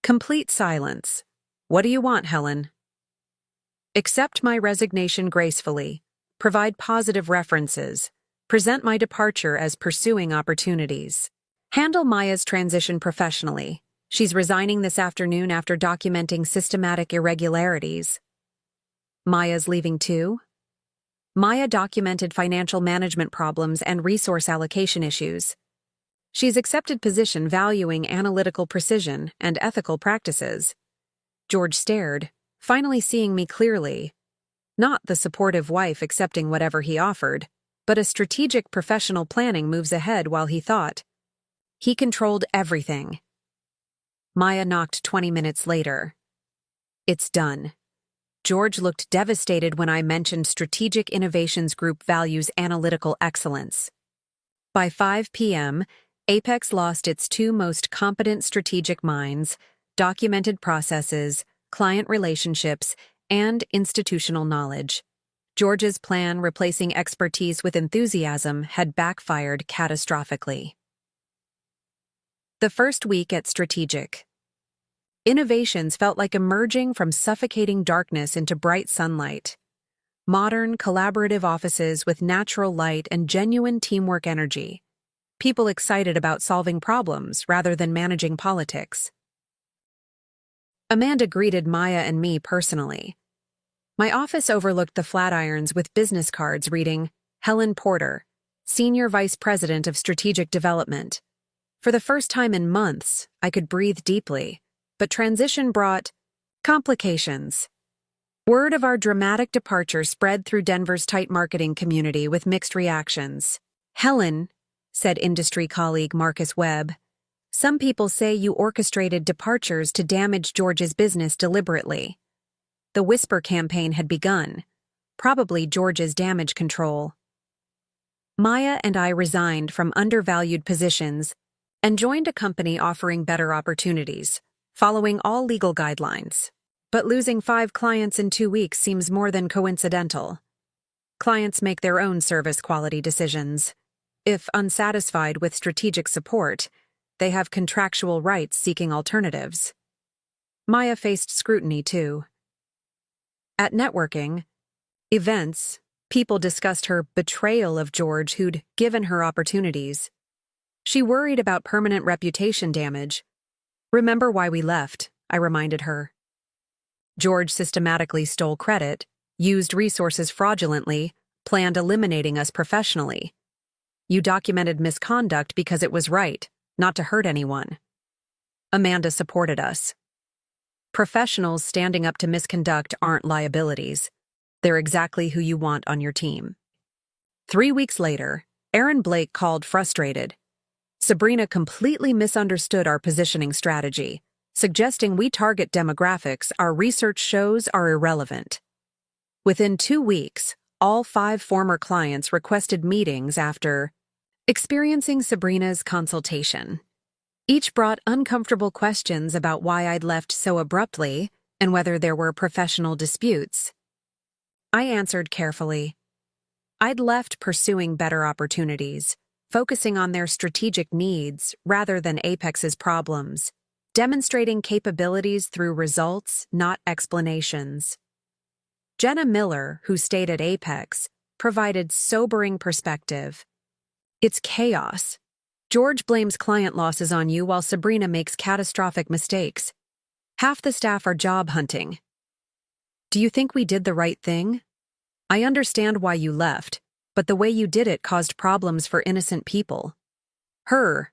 Complete silence. What do you want, Helen? Accept my resignation gracefully, provide positive references, present my departure as pursuing opportunities. Handle Maya's transition professionally. She's resigning this afternoon after documenting systematic irregularities. Maya's leaving too? Maya documented financial management problems and resource allocation issues. She's accepted position valuing analytical precision and ethical practices. George stared, finally seeing me clearly. Not the supportive wife accepting whatever he offered, but a strategic professional planning moves ahead while he thought. He controlled everything. Maya knocked 20 minutes later. It's done. George looked devastated when I mentioned Strategic Innovations Group values analytical excellence. By 5 p.m., Apex lost its 2 most competent strategic minds, documented processes, client relationships, and institutional knowledge. George's plan replacing expertise with enthusiasm had backfired catastrophically. The first week at Strategic. Innovations felt like emerging from suffocating darkness into bright sunlight. Modern, collaborative offices with natural light and genuine teamwork energy. People excited about solving problems rather than managing politics. Amanda greeted Maya and me personally. My office overlooked the Flatirons with business cards reading, Helen Porter, Senior Vice President of Strategic Development. For the first time in months, I could breathe deeply, but transition brought complications. Word of our dramatic departure spread through Denver's tight marketing community with mixed reactions. Helen, said industry colleague Marcus Webb, some people say you orchestrated departures to damage George's business deliberately. The whisper campaign had begun, probably George's damage control. Maya and I resigned from undervalued positions and joined a company offering better opportunities, following all legal guidelines. But losing 5 clients in 2 weeks seems more than coincidental. Clients make their own service quality decisions. If unsatisfied with strategic support, they have contractual rights seeking alternatives. Maya faced scrutiny too. At networking events, people discussed her betrayal of George, who'd given her opportunities. She worried about permanent reputation damage. Remember why we left, I reminded her. George systematically stole credit, used resources fraudulently, planned eliminating us professionally. You documented misconduct because it was right, not to hurt anyone. Amanda supported us. Professionals standing up to misconduct aren't liabilities. They're exactly who you want on your team. 3 weeks later, Aaron Blake called frustrated. Sabrina completely misunderstood our positioning strategy, suggesting we target demographics our research shows are irrelevant. Within 2 weeks, all 5 former clients requested meetings after experiencing Sabrina's consultation. Each brought uncomfortable questions about why I'd left so abruptly and whether there were professional disputes. I answered carefully. I'd left pursuing better opportunities, focusing on their strategic needs rather than Apex's problems, demonstrating capabilities through results, not explanations. Jenna Miller, who stayed at Apex, provided sobering perspective. It's chaos. George blames client losses on you while Sabrina makes catastrophic mistakes. Half the staff are job hunting. Do you think we did the right thing? I understand why you left, but the way you did it caused problems for innocent people. Her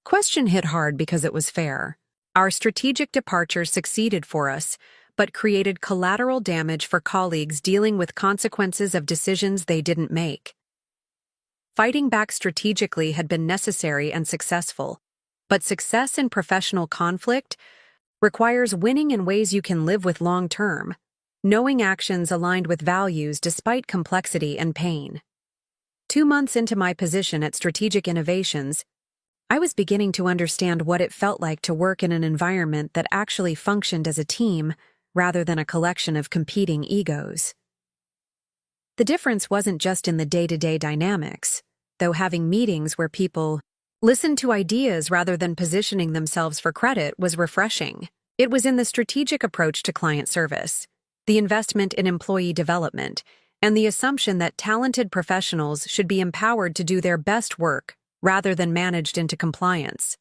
question hit hard because it was fair. Our strategic departure succeeded for us, but created collateral damage for colleagues dealing with consequences of decisions they didn't make. Fighting back strategically had been necessary and successful, but success in professional conflict requires winning in ways you can live with long-term, knowing actions aligned with values despite complexity and pain. 2 months into my position at Strategic Innovations, I was beginning to understand what it felt like to work in an environment that actually functioned as a team rather than a collection of competing egos. The difference wasn't just in the day-to-day dynamics, though having meetings where people listened to ideas rather than positioning themselves for credit was refreshing. It was in the strategic approach to client service, the investment in employee development, and the assumption that talented professionals should be empowered to do their best work rather than managed into compliance.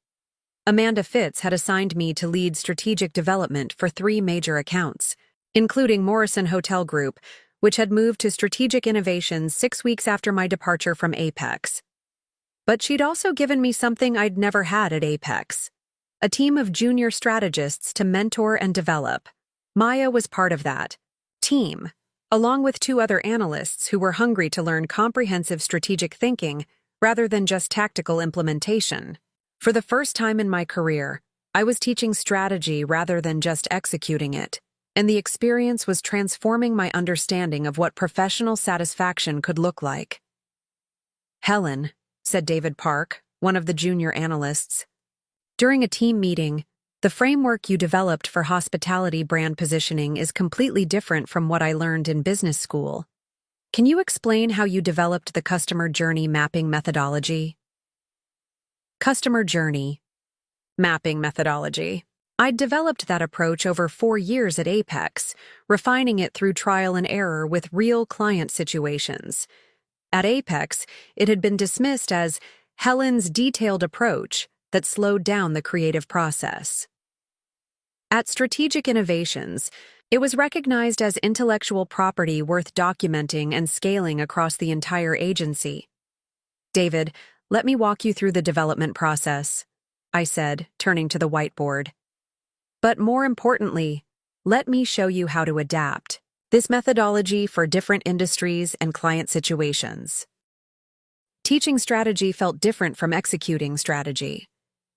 Amanda Fitz had assigned me to lead strategic development for 3 major accounts, including Morrison Hotel Group, which had moved to Strategic Innovations 6 weeks after my departure from Apex. But she'd also given me something I'd never had at Apex: a team of junior strategists to mentor and develop. Maya was part of that team, along with 2 other analysts who were hungry to learn comprehensive strategic thinking rather than just tactical implementation. For the first time in my career, I was teaching strategy rather than just executing it, and the experience was transforming my understanding of what professional satisfaction could look like. Helen, said David Park, one of the junior analysts, during a team meeting, the framework you developed for hospitality brand positioning is completely different from what I learned in business school. Can you explain how you developed the customer journey mapping methodology? Customer journey mapping methodology. I'd developed that approach over 4 years at Apex, refining it through trial and error with real client situations. At Apex, it had been dismissed as Helen's detailed approach that slowed down the creative process. At Strategic Innovations, it was recognized as intellectual property worth documenting and scaling across the entire agency. David, let me walk you through the development process, I said, turning to the whiteboard. But more importantly, let me show you how to adapt this methodology for different industries and client situations. Teaching strategy felt different from executing strategy.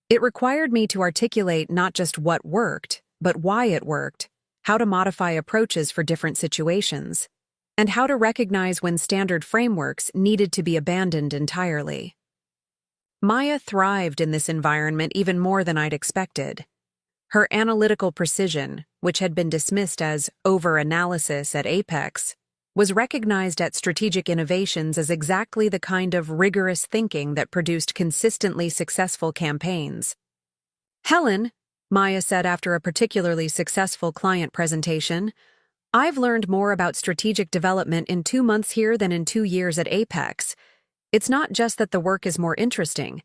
It required me to articulate not just what worked, but why it worked, how to modify approaches for different situations, and how to recognize when standard frameworks needed to be abandoned entirely. Maya thrived in this environment even more than I'd expected. Her analytical precision, which had been dismissed as over-analysis at Apex, was recognized at Strategic Innovations as exactly the kind of rigorous thinking that produced consistently successful campaigns. Helen, Maya said after a particularly successful client presentation, I've learned more about strategic development in 2 months here than in 2 years at Apex. It's not just that the work is more interesting.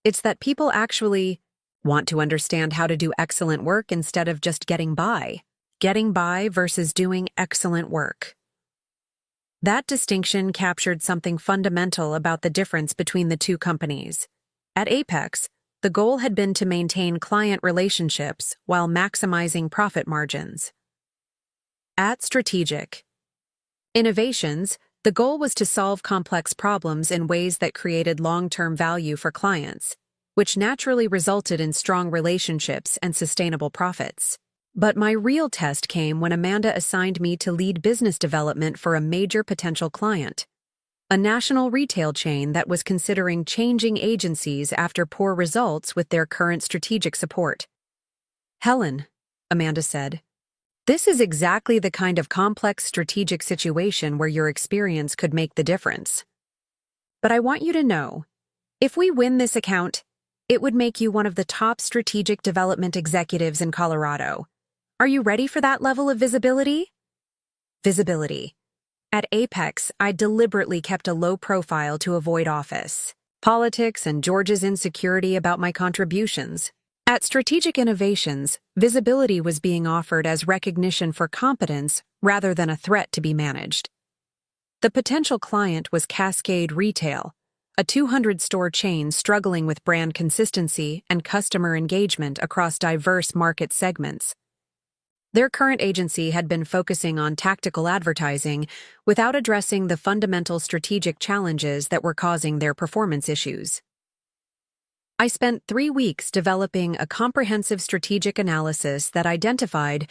It's that people actually want to understand how to do excellent work instead of just getting by. Getting by versus doing excellent work. That distinction captured something fundamental about the difference between the two companies. At Apex, the goal had been to maintain client relationships while maximizing profit margins. At Strategic Innovations, the goal was to solve complex problems in ways that created long-term value for clients, which naturally resulted in strong relationships and sustainable profits. But my real test came when Amanda assigned me to lead business development for a major potential client, a national retail chain that was considering changing agencies after poor results with their current strategic support. Helen, Amanda said, this is exactly the kind of complex strategic situation where your experience could make the difference. But I want you to know, if we win this account, it would make you one of the top strategic development executives in Colorado. Are you ready for that level of visibility? Visibility. At Apex, I deliberately kept a low profile to avoid office politics and George's insecurity about my contributions. At Strategic Innovations, visibility was being offered as recognition for competence rather than a threat to be managed. The potential client was Cascade Retail, a 200-store chain struggling with brand consistency and customer engagement across diverse market segments. Their current agency had been focusing on tactical advertising without addressing the fundamental strategic challenges that were causing their performance issues. I spent 3 weeks developing a comprehensive strategic analysis that identified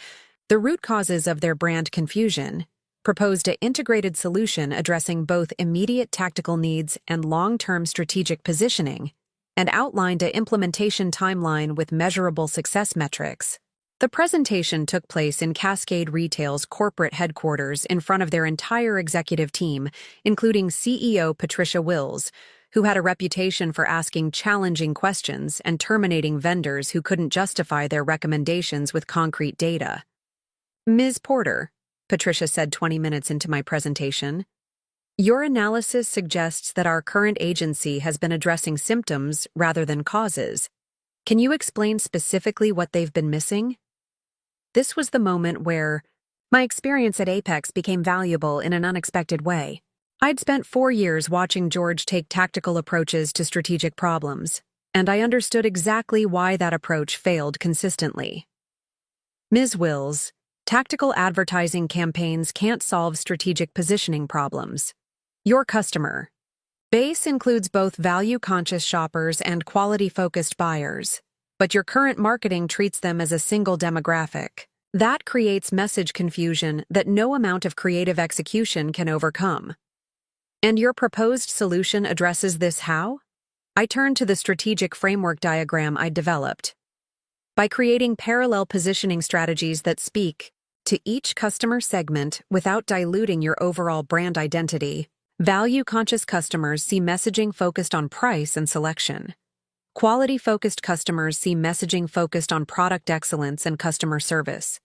the root causes of their brand confusion, proposed an integrated solution addressing both immediate tactical needs and long-term strategic positioning, and outlined an implementation timeline with measurable success metrics. The presentation took place in Cascade Retail's corporate headquarters in front of their entire executive team, including CEO Patricia Wills, who had a reputation for asking challenging questions and terminating vendors who couldn't justify their recommendations with concrete data. Ms. Porter, Patricia said 20 minutes into my presentation, your analysis suggests that our current agency has been addressing symptoms rather than causes. Can you explain specifically what they've been missing? This was the moment where my experience at Apex became valuable in an unexpected way. I'd spent 4 years watching George take tactical approaches to strategic problems, and I understood exactly why that approach failed consistently. Ms. Wills, tactical advertising campaigns can't solve strategic positioning problems. Your customer base includes both value-conscious shoppers and quality-focused buyers, but your current marketing treats them as a single demographic. That creates message confusion that no amount of creative execution can overcome. And your proposed solution addresses this how? I turned to the strategic framework diagram I developed. By creating parallel positioning strategies that speak to each customer segment without diluting your overall brand identity, value-conscious customers see messaging focused on price and selection. Quality-focused customers see messaging focused on product excellence and customer service.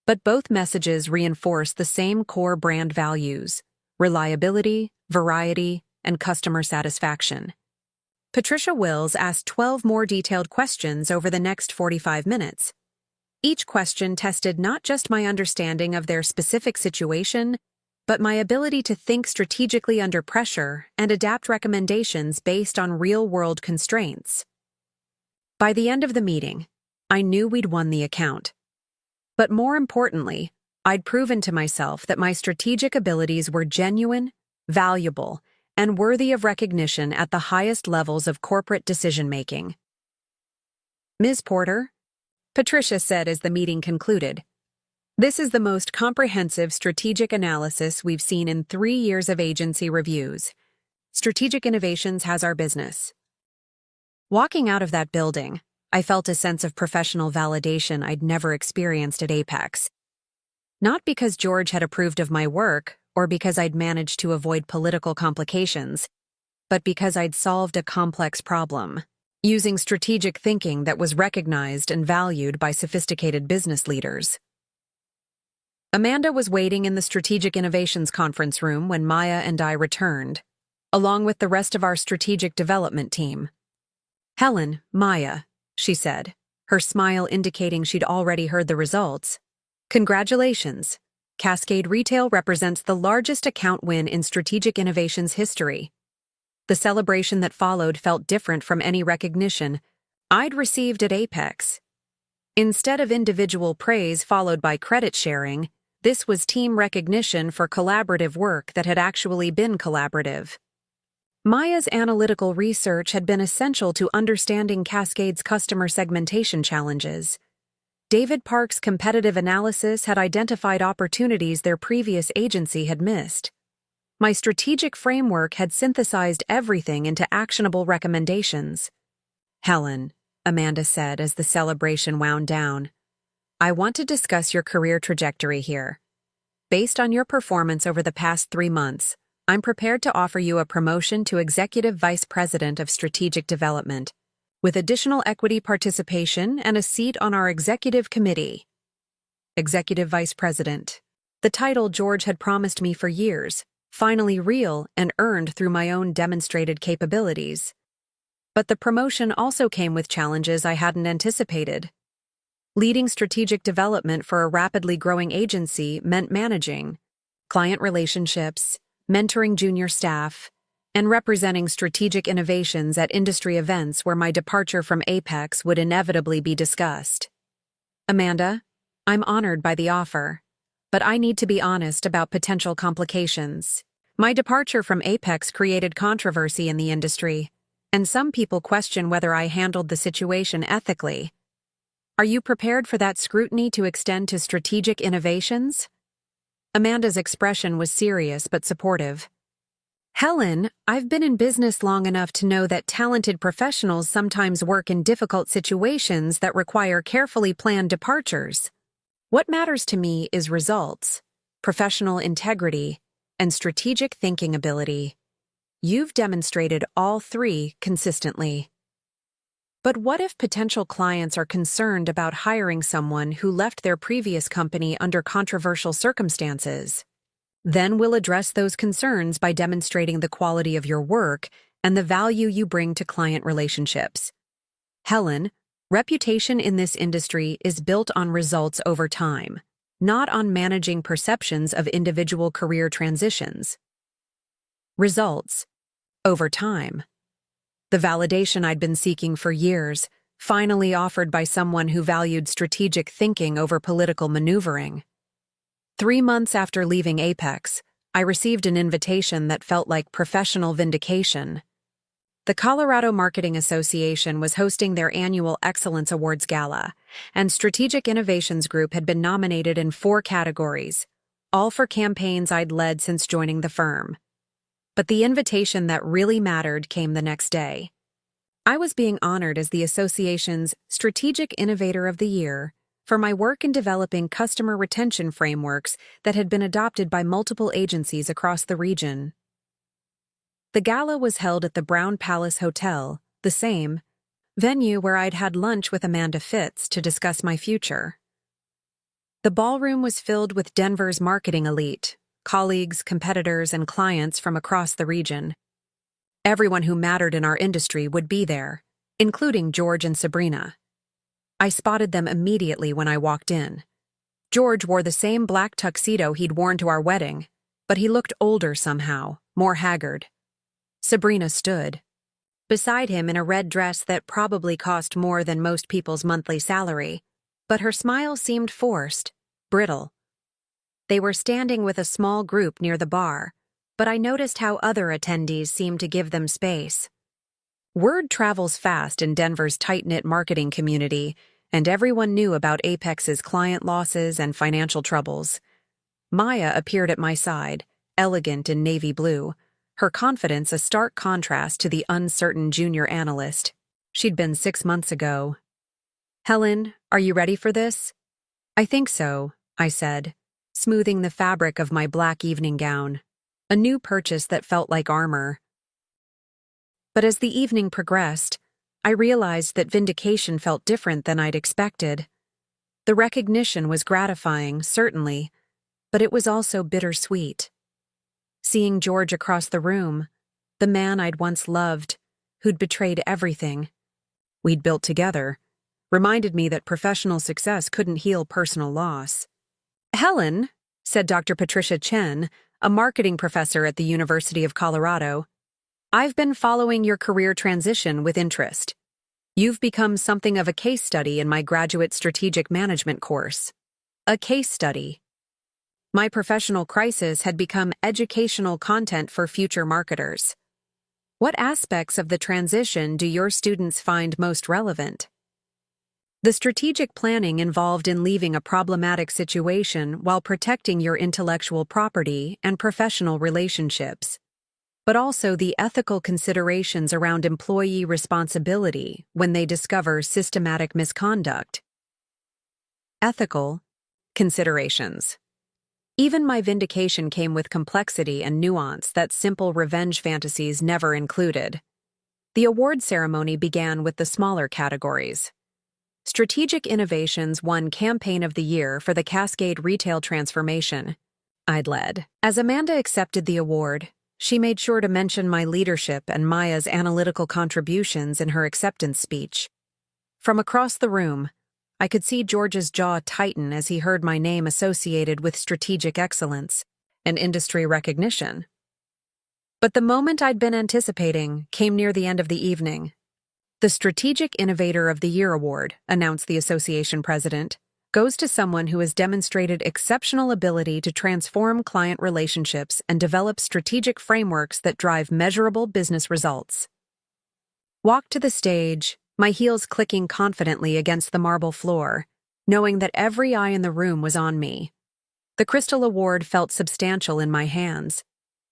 But both messages reinforce the same core brand values: reliability, variety, and customer satisfaction. Patricia Wills asked 12 more detailed questions over the next 45 minutes. Each question tested not just my understanding of their specific situation, but my ability to think strategically under pressure and adapt recommendations based on real-world constraints. By the end of the meeting, I knew we'd won the account. But more importantly, I'd proven to myself that my strategic abilities were genuine, valuable, and worthy of recognition at the highest levels of corporate decision-making. "Ms. Porter," Patricia said as the meeting concluded, "this is the most comprehensive strategic analysis we've seen in 3 years of agency reviews. Strategic Innovations has our business." Walking out of that building, I felt a sense of professional validation I'd never experienced at Apex. Not because George had approved of my work or because I'd managed to avoid political complications, but because I'd solved a complex problem, using strategic thinking that was recognized and valued by sophisticated business leaders. Amanda was waiting in the Strategic Innovations conference room when Maya and I returned, along with the rest of our strategic development team. "Helen, Maya," she said, her smile indicating she'd already heard the results. "Congratulations. Cascade Retail represents the largest account win in Strategic Innovations history." The celebration that followed felt different from any recognition I'd received at Apex. Instead of individual praise followed by credit sharing, this was team recognition for collaborative work that had actually been collaborative. Maya's analytical research had been essential to understanding Cascade's customer segmentation challenges. David Park's competitive analysis had identified opportunities their previous agency had missed. My strategic framework had synthesized everything into actionable recommendations. "Helen," Amanda said as the celebration wound down, "I want to discuss your career trajectory here. Based on your performance over the past 3 months, I'm prepared to offer you a promotion to Executive Vice President of Strategic Development, with additional equity participation and a seat on our executive committee." Executive Vice President. The title George had promised me for years, finally real and earned through my own demonstrated capabilities. But the promotion also came with challenges I hadn't anticipated. Leading strategic development for a rapidly growing agency meant managing client relationships, mentoring junior staff, and representing strategic innovations at industry events where my departure from Apex would inevitably be discussed. "Amanda, I'm honored by the offer, but I need to be honest about potential complications. My departure from Apex created controversy in the industry, and some people question whether I handled the situation ethically. Are you prepared for that scrutiny to extend to Strategic Innovations?" Amanda's expression was serious but supportive. "Helen, I've been in business long enough to know that talented professionals sometimes work in difficult situations that require carefully planned departures. What matters to me is results, professional integrity, and strategic thinking ability. You've demonstrated all 3 consistently. But what if potential clients are concerned about hiring someone who left their previous company under controversial circumstances? Then we'll address those concerns by demonstrating the quality of your work and the value you bring to client relationships. Helen, reputation in this industry is built on results over time, not on managing perceptions of individual career transitions. Results over time. The validation I'd been seeking for years, finally offered by someone who valued strategic thinking over political maneuvering. 3 months after leaving Apex, I received an invitation that felt like professional vindication. The Colorado Marketing Association was hosting their annual Excellence Awards Gala, and Strategic Innovations Group had been nominated in 4 categories, all for campaigns I'd led since joining the firm. But the invitation that really mattered came the next day. I was being honored as the association's Strategic Innovator of the Year for my work in developing customer retention frameworks that had been adopted by multiple agencies across the region. The gala was held at the Brown Palace Hotel, the same venue where I'd had lunch with Amanda Fitz to discuss my future. The ballroom was filled with Denver's marketing elite, colleagues, competitors, and clients from across the region. Everyone who mattered in our industry would be there, including George and Sabrina. I spotted them immediately when I walked in. George wore the same black tuxedo he'd worn to our wedding, but he looked older somehow, more haggard. Sabrina stood beside him in a red dress that probably cost more than most people's monthly salary, but her smile seemed forced, brittle. They were standing with a small group near the bar, but I noticed how other attendees seemed to give them space. Word travels fast in Denver's tight-knit marketing community, and everyone knew about Apex's client losses and financial troubles. Maya appeared at my side, elegant in navy blue, her confidence a stark contrast to the uncertain junior analyst she'd been 6 months ago. "Helen, are you ready for this?" "I think so," I said, smoothing the fabric of my black evening gown, a new purchase that felt like armor. But as the evening progressed, I realized that vindication felt different than I'd expected. The recognition was gratifying, certainly, but it was also bittersweet. Seeing George across the room, the man I'd once loved, who'd betrayed everything we'd built together, reminded me that professional success couldn't heal personal loss. "Helen," said Dr. Patricia Chen, a marketing professor at the University of Colorado, "I've been following your career transition with interest. You've become something of a case study in my graduate strategic management course." A case study. My professional crisis had become educational content for future marketers. What aspects of the transition do your students find most relevant? The strategic planning involved in leaving a problematic situation while protecting your intellectual property and professional relationships, but also the ethical considerations around employee responsibility when they discover systematic misconduct. Ethical considerations. Even my vindication came with complexity and nuance that simple revenge fantasies never included. The award ceremony began with the smaller categories. Strategic Innovations won Campaign of the Year for the Cascade Retail Transformation I'd led. As Amanda accepted the award, she made sure to mention my leadership and Maya's analytical contributions in her acceptance speech. From across the room, I could see George's jaw tighten as he heard my name associated with strategic excellence and industry recognition. But the moment I'd been anticipating came near the end of the evening. "The Strategic Innovator of the Year Award," announced the association president, "goes to someone who has demonstrated exceptional ability to transform client relationships and develop strategic frameworks that drive measurable business results." Walked to the stage, my heels clicking confidently against the marble floor, knowing that every eye in the room was on me. The Crystal Award felt substantial in my hands,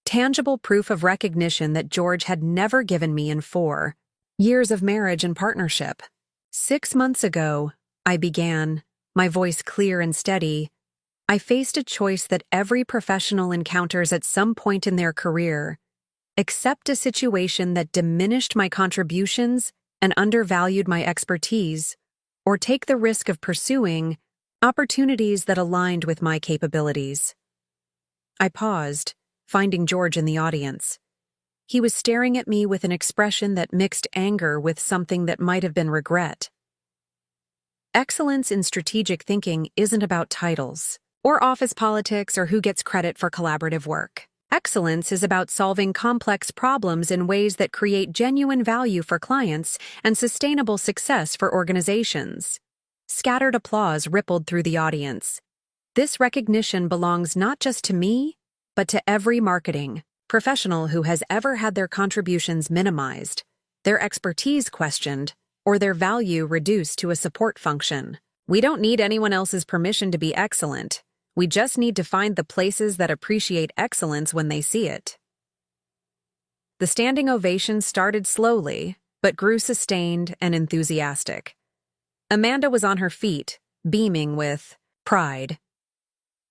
tangible proof of recognition that George had never given me in 4 years of marriage and partnership. 6 months ago, I began, my voice clear and steady. I faced a choice that every professional encounters at some point in their career: accept a situation that diminished my contributions and undervalued my expertise, or take the risk of pursuing opportunities that aligned with my capabilities. I paused, finding George in the audience. He was staring at me with an expression that mixed anger with something that might have been regret. Excellence in strategic thinking isn't about titles, or office politics, or who gets credit for collaborative work. Excellence is about solving complex problems in ways that create genuine value for clients and sustainable success for organizations. Scattered applause rippled through the audience. This recognition belongs not just to me, but to every marketing professional who has ever had their contributions minimized, their expertise questioned, or their value reduced to a support function. We don't need anyone else's permission to be excellent. We just need to find the places that appreciate excellence when they see it. The standing ovation started slowly, but grew sustained and enthusiastic. Amanda was on her feet, beaming with pride.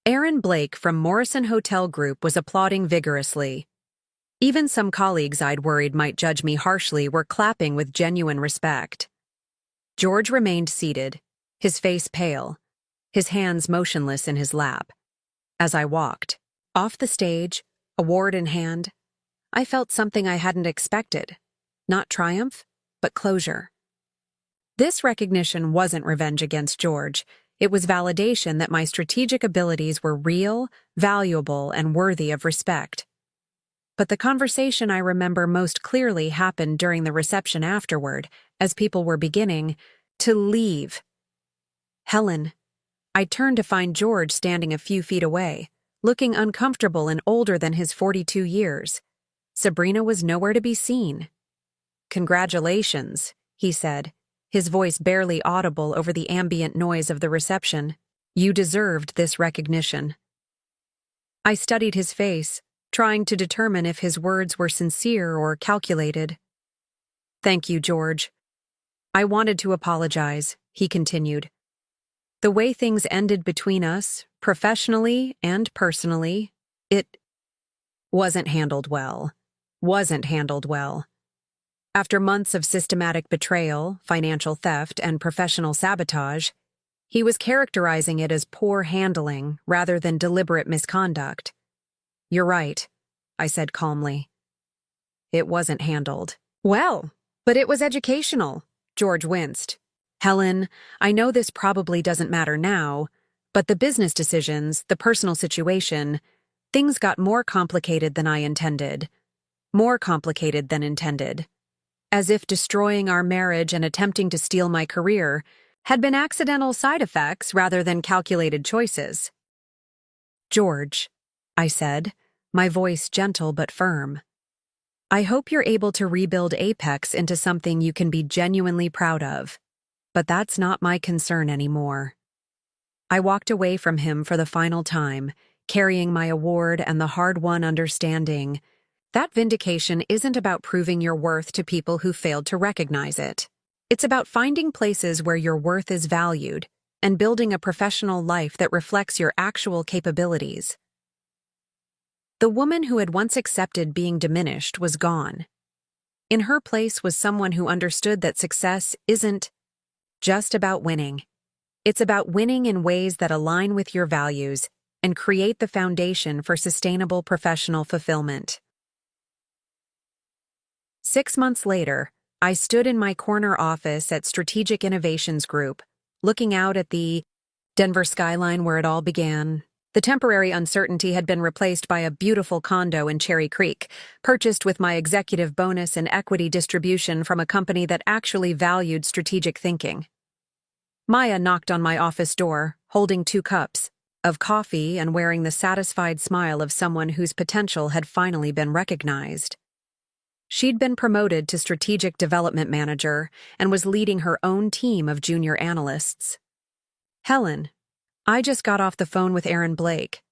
Aaron Blake from Morrison Hotel Group was applauding vigorously. Even some colleagues I'd worried might judge me harshly were clapping with genuine respect. George remained seated, his face pale, his hands motionless in his lap. As I walked, off the stage, award in hand, I felt something I hadn't expected. Not triumph, but closure. This recognition wasn't revenge against George. It was validation that my strategic abilities were real, valuable, and worthy of respect. But the conversation I remember most clearly happened during the reception afterward, as people were beginning to leave. Helen. I turned to find George standing a few feet away, looking uncomfortable and older than his 42 years. Sabrina was nowhere to be seen. "Congratulations," he said, his voice barely audible over the ambient noise of the reception. "You deserved this recognition." I studied his face, trying to determine if his words were sincere or calculated. "Thank you, George. I wanted to apologize," he continued. "The way things ended between us, professionally and personally, it wasn't handled well. After months of systematic betrayal, financial theft, and professional sabotage, he was characterizing it as poor handling rather than deliberate misconduct. "You're right," I said calmly. "It wasn't handled." "Well, but it was educational," George winced. "Helen, I know this probably doesn't matter now, but the business decisions, the personal situation, things got more complicated than I intended. More complicated than intended. As if destroying our marriage and attempting to steal my career had been accidental side effects rather than calculated choices." "George," I said, my voice gentle but firm, "I hope you're able to rebuild Apex into something you can be genuinely proud of. But that's not my concern anymore." I walked away from him for the final time, carrying my award and the hard-won understanding that vindication isn't about proving your worth to people who failed to recognize it. It's about finding places where your worth is valued and building a professional life that reflects your actual capabilities. The woman who had once accepted being diminished was gone. In her place was someone who understood that success isn't just about winning. It's about winning in ways that align with your values and create the foundation for sustainable professional fulfillment. 6 months later, I stood in my corner office at Strategic Innovations Group, looking out at the Denver skyline where it all began. The temporary uncertainty had been replaced by a beautiful condo in Cherry Creek, purchased with my executive bonus and equity distribution from a company that actually valued strategic thinking. Maya knocked on my office door, holding 2 cups of coffee and wearing the satisfied smile of someone whose potential had finally been recognized. She'd been promoted to Strategic Development Manager and was leading her own team of junior analysts. "Helen, I just got off the phone with Aaron Blake.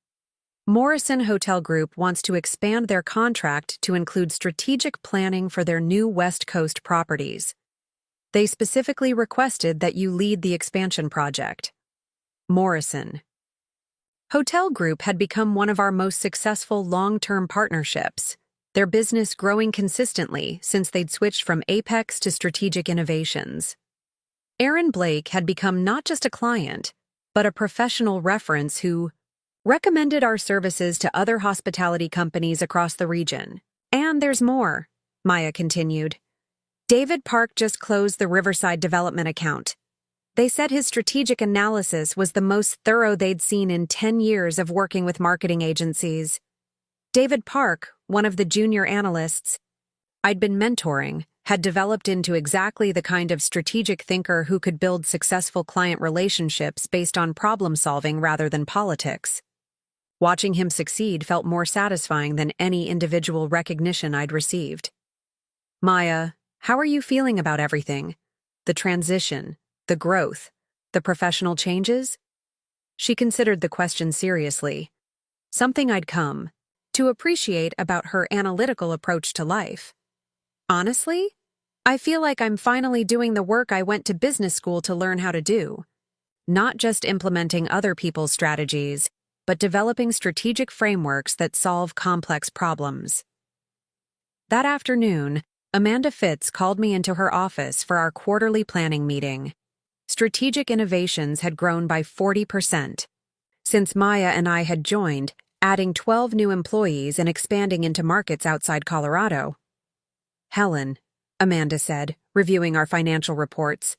Morrison Hotel Group wants to expand their contract to include strategic planning for their new West Coast properties. They specifically requested that you lead the expansion project." Morrison Hotel Group had become one of our most successful long-term partnerships, their business growing consistently since they'd switched from Apex to Strategic Innovations. Aaron Blake had become not just a client, but a professional reference who recommended our services to other hospitality companies across the region. "And there's more," Maya continued. "David Park just closed the Riverside Development account. They said his strategic analysis was the most thorough they'd seen in 10 years of working with marketing agencies. David Park, one of the junior analysts I'd been mentoring, had developed into exactly the kind of strategic thinker who could build successful client relationships based on problem-solving rather than politics. Watching him succeed felt more satisfying than any individual recognition I'd received." "Maya, how are you feeling about everything? The transition, the growth, the professional changes?" She considered the question seriously, something I'd come to appreciate about her analytical approach to life. "Honestly, I feel like I'm finally doing the work I went to business school to learn how to do. Not just implementing other people's strategies, but developing strategic frameworks that solve complex problems." That afternoon, Amanda Fitz called me into her office for our quarterly planning meeting. Strategic Innovations had grown by 40%. Since Maya and I had joined, adding 12 new employees and expanding into markets outside Colorado. "Helen," Amanda said, reviewing our financial reports,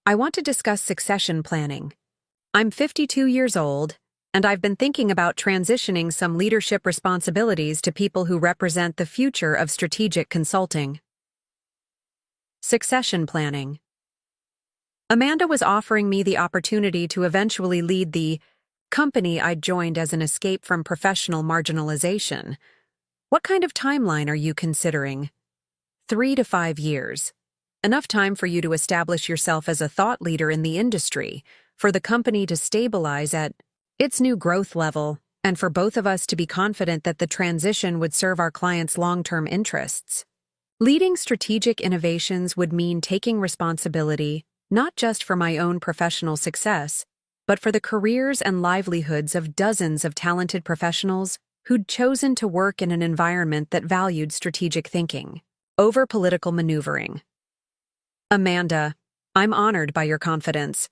I want to discuss succession planning. I'm 52 years old, and I've been thinking about transitioning some leadership responsibilities to people who represent the future of strategic consulting. Succession planning. Amanda was offering me the opportunity to eventually lead the company I'd joined as an escape from professional marginalization. What kind of timeline are you considering? 3 to 5 years. Enough time for you to establish yourself as a thought leader in the industry, for the company to stabilize at its new growth level, and for both of us to be confident that the transition would serve our clients' long-term interests. Leading strategic innovations would mean taking responsibility, not just for my own professional success, but for the careers and livelihoods of dozens of talented professionals who'd chosen to work in an environment that valued strategic thinking over political maneuvering. Amanda, I'm honored by your confidence,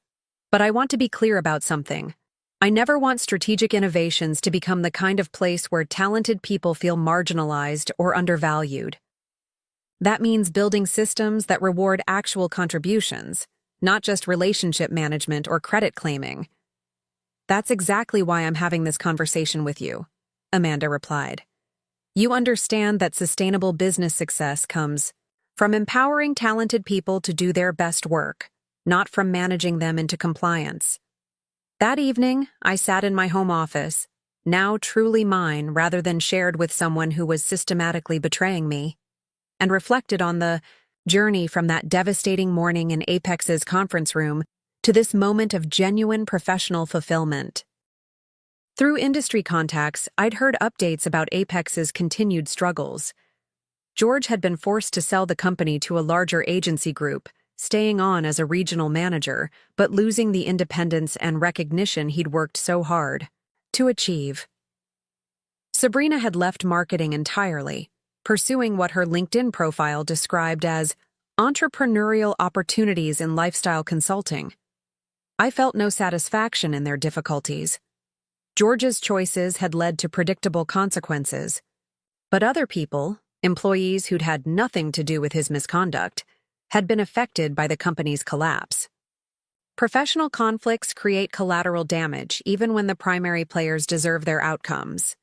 but I want to be clear about something. I never want strategic innovations to become the kind of place where talented people feel marginalized or undervalued. That means building systems that reward actual contributions, not just relationship management or credit claiming. That's exactly why I'm having this conversation with you, Amanda replied. You understand that sustainable business success comes from empowering talented people to do their best work, not from managing them into compliance. That evening, I sat in my home office, now truly mine rather than shared with someone who was systematically betraying me, and reflected on the journey from that devastating morning in Apex's conference room to this moment of genuine professional fulfillment. Through industry contacts, I'd heard updates about Apex's continued struggles. George had been forced to sell the company to a larger agency group, staying on as a regional manager, but losing the independence and recognition he'd worked so hard to achieve. Sabrina had left marketing entirely, pursuing what her LinkedIn profile described as entrepreneurial opportunities in lifestyle consulting. I felt no satisfaction in their difficulties. George's choices had led to predictable consequences, but other people, employees who'd had nothing to do with his misconduct, had been affected by the company's collapse. Professional conflicts create collateral damage even when the primary players deserve their outcomes.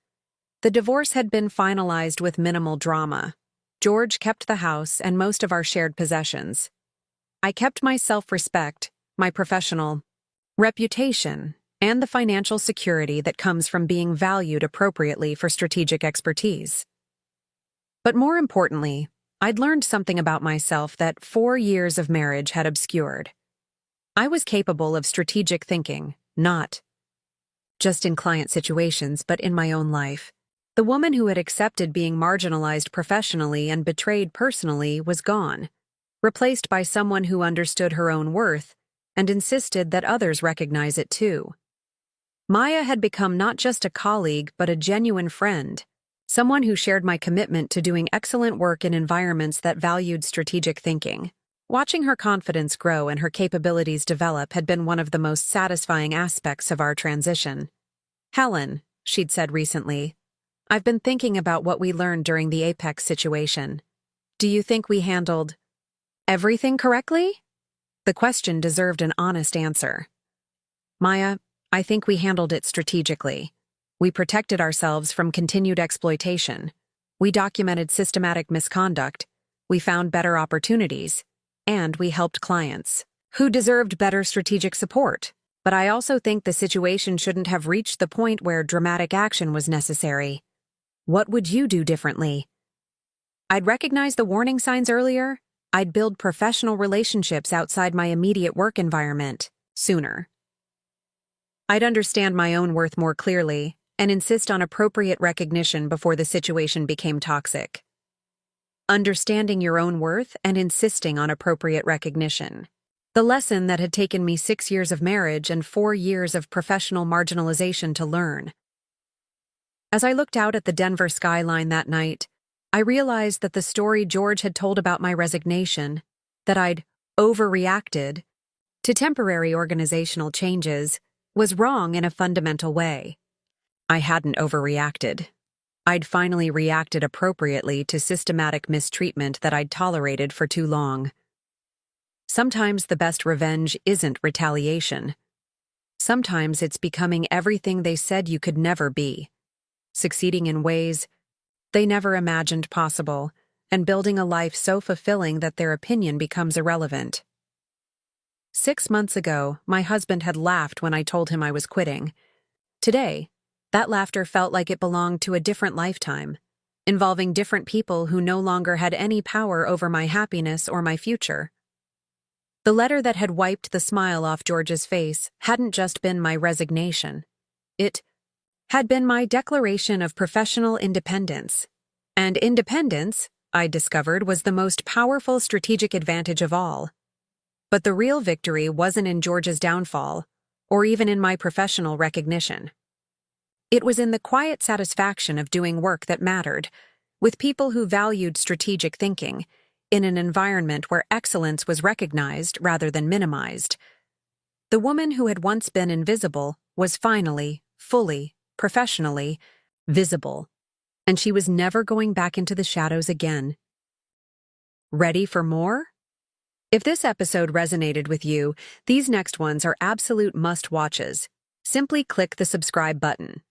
The divorce had been finalized with minimal drama. George kept the house and most of our shared possessions. I kept my self-respect, my professional reputation, and the financial security that comes from being valued appropriately for strategic expertise. But more importantly, I'd learned something about myself that 4 years of marriage had obscured. I was capable of strategic thinking, not just in client situations, but in my own life. The woman who had accepted being marginalized professionally and betrayed personally was gone, replaced by someone who understood her own worth and insisted that others recognize it too. Maya had become not just a colleague, but a genuine friend, someone who shared my commitment to doing excellent work in environments that valued strategic thinking. Watching her confidence grow and her capabilities develop had been one of the most satisfying aspects of our transition. Helen, she'd said recently, I've been thinking about what we learned during the Apex situation. Do you think we handled everything correctly? The question deserved an honest answer. Maya, I think we handled it strategically. We protected ourselves from continued exploitation. We documented systematic misconduct. We found better opportunities. And we helped clients who deserved better strategic support. But I also think the situation shouldn't have reached the point where dramatic action was necessary. What would you do differently? I'd recognize the warning signs earlier. I'd build professional relationships outside my immediate work environment sooner. I'd understand my own worth more clearly and insist on appropriate recognition before the situation became toxic. Understanding your own worth and insisting on appropriate recognition. The lesson that had taken me 6 years of marriage and 4 years of professional marginalization to learn. As I looked out at the Denver skyline that night, I realized that the story George had told about my resignation, that I'd overreacted to temporary organizational changes, was wrong in a fundamental way. I hadn't overreacted. I'd finally reacted appropriately to systematic mistreatment that I'd tolerated for too long. Sometimes the best revenge isn't retaliation. Sometimes it's becoming everything they said you could never be, succeeding in ways they never imagined possible, and building a life so fulfilling that their opinion becomes irrelevant. 6 months ago, my husband had laughed when I told him I was quitting. Today, that laughter felt like it belonged to a different lifetime, involving different people who no longer had any power over my happiness or my future. The letter that had wiped the smile off George's face hadn't just been my resignation. It had been my declaration of professional independence. And independence, I discovered, was the most powerful strategic advantage of all. But the real victory wasn't in George's downfall, or even in my professional recognition. It was in the quiet satisfaction of doing work that mattered, with people who valued strategic thinking, in an environment where excellence was recognized rather than minimized. The woman who had once been invisible was finally, fully, professionally, visible, and she was never going back into the shadows again. Ready for more? If this episode resonated with you, these next ones are absolute must-watches. Simply click the subscribe button.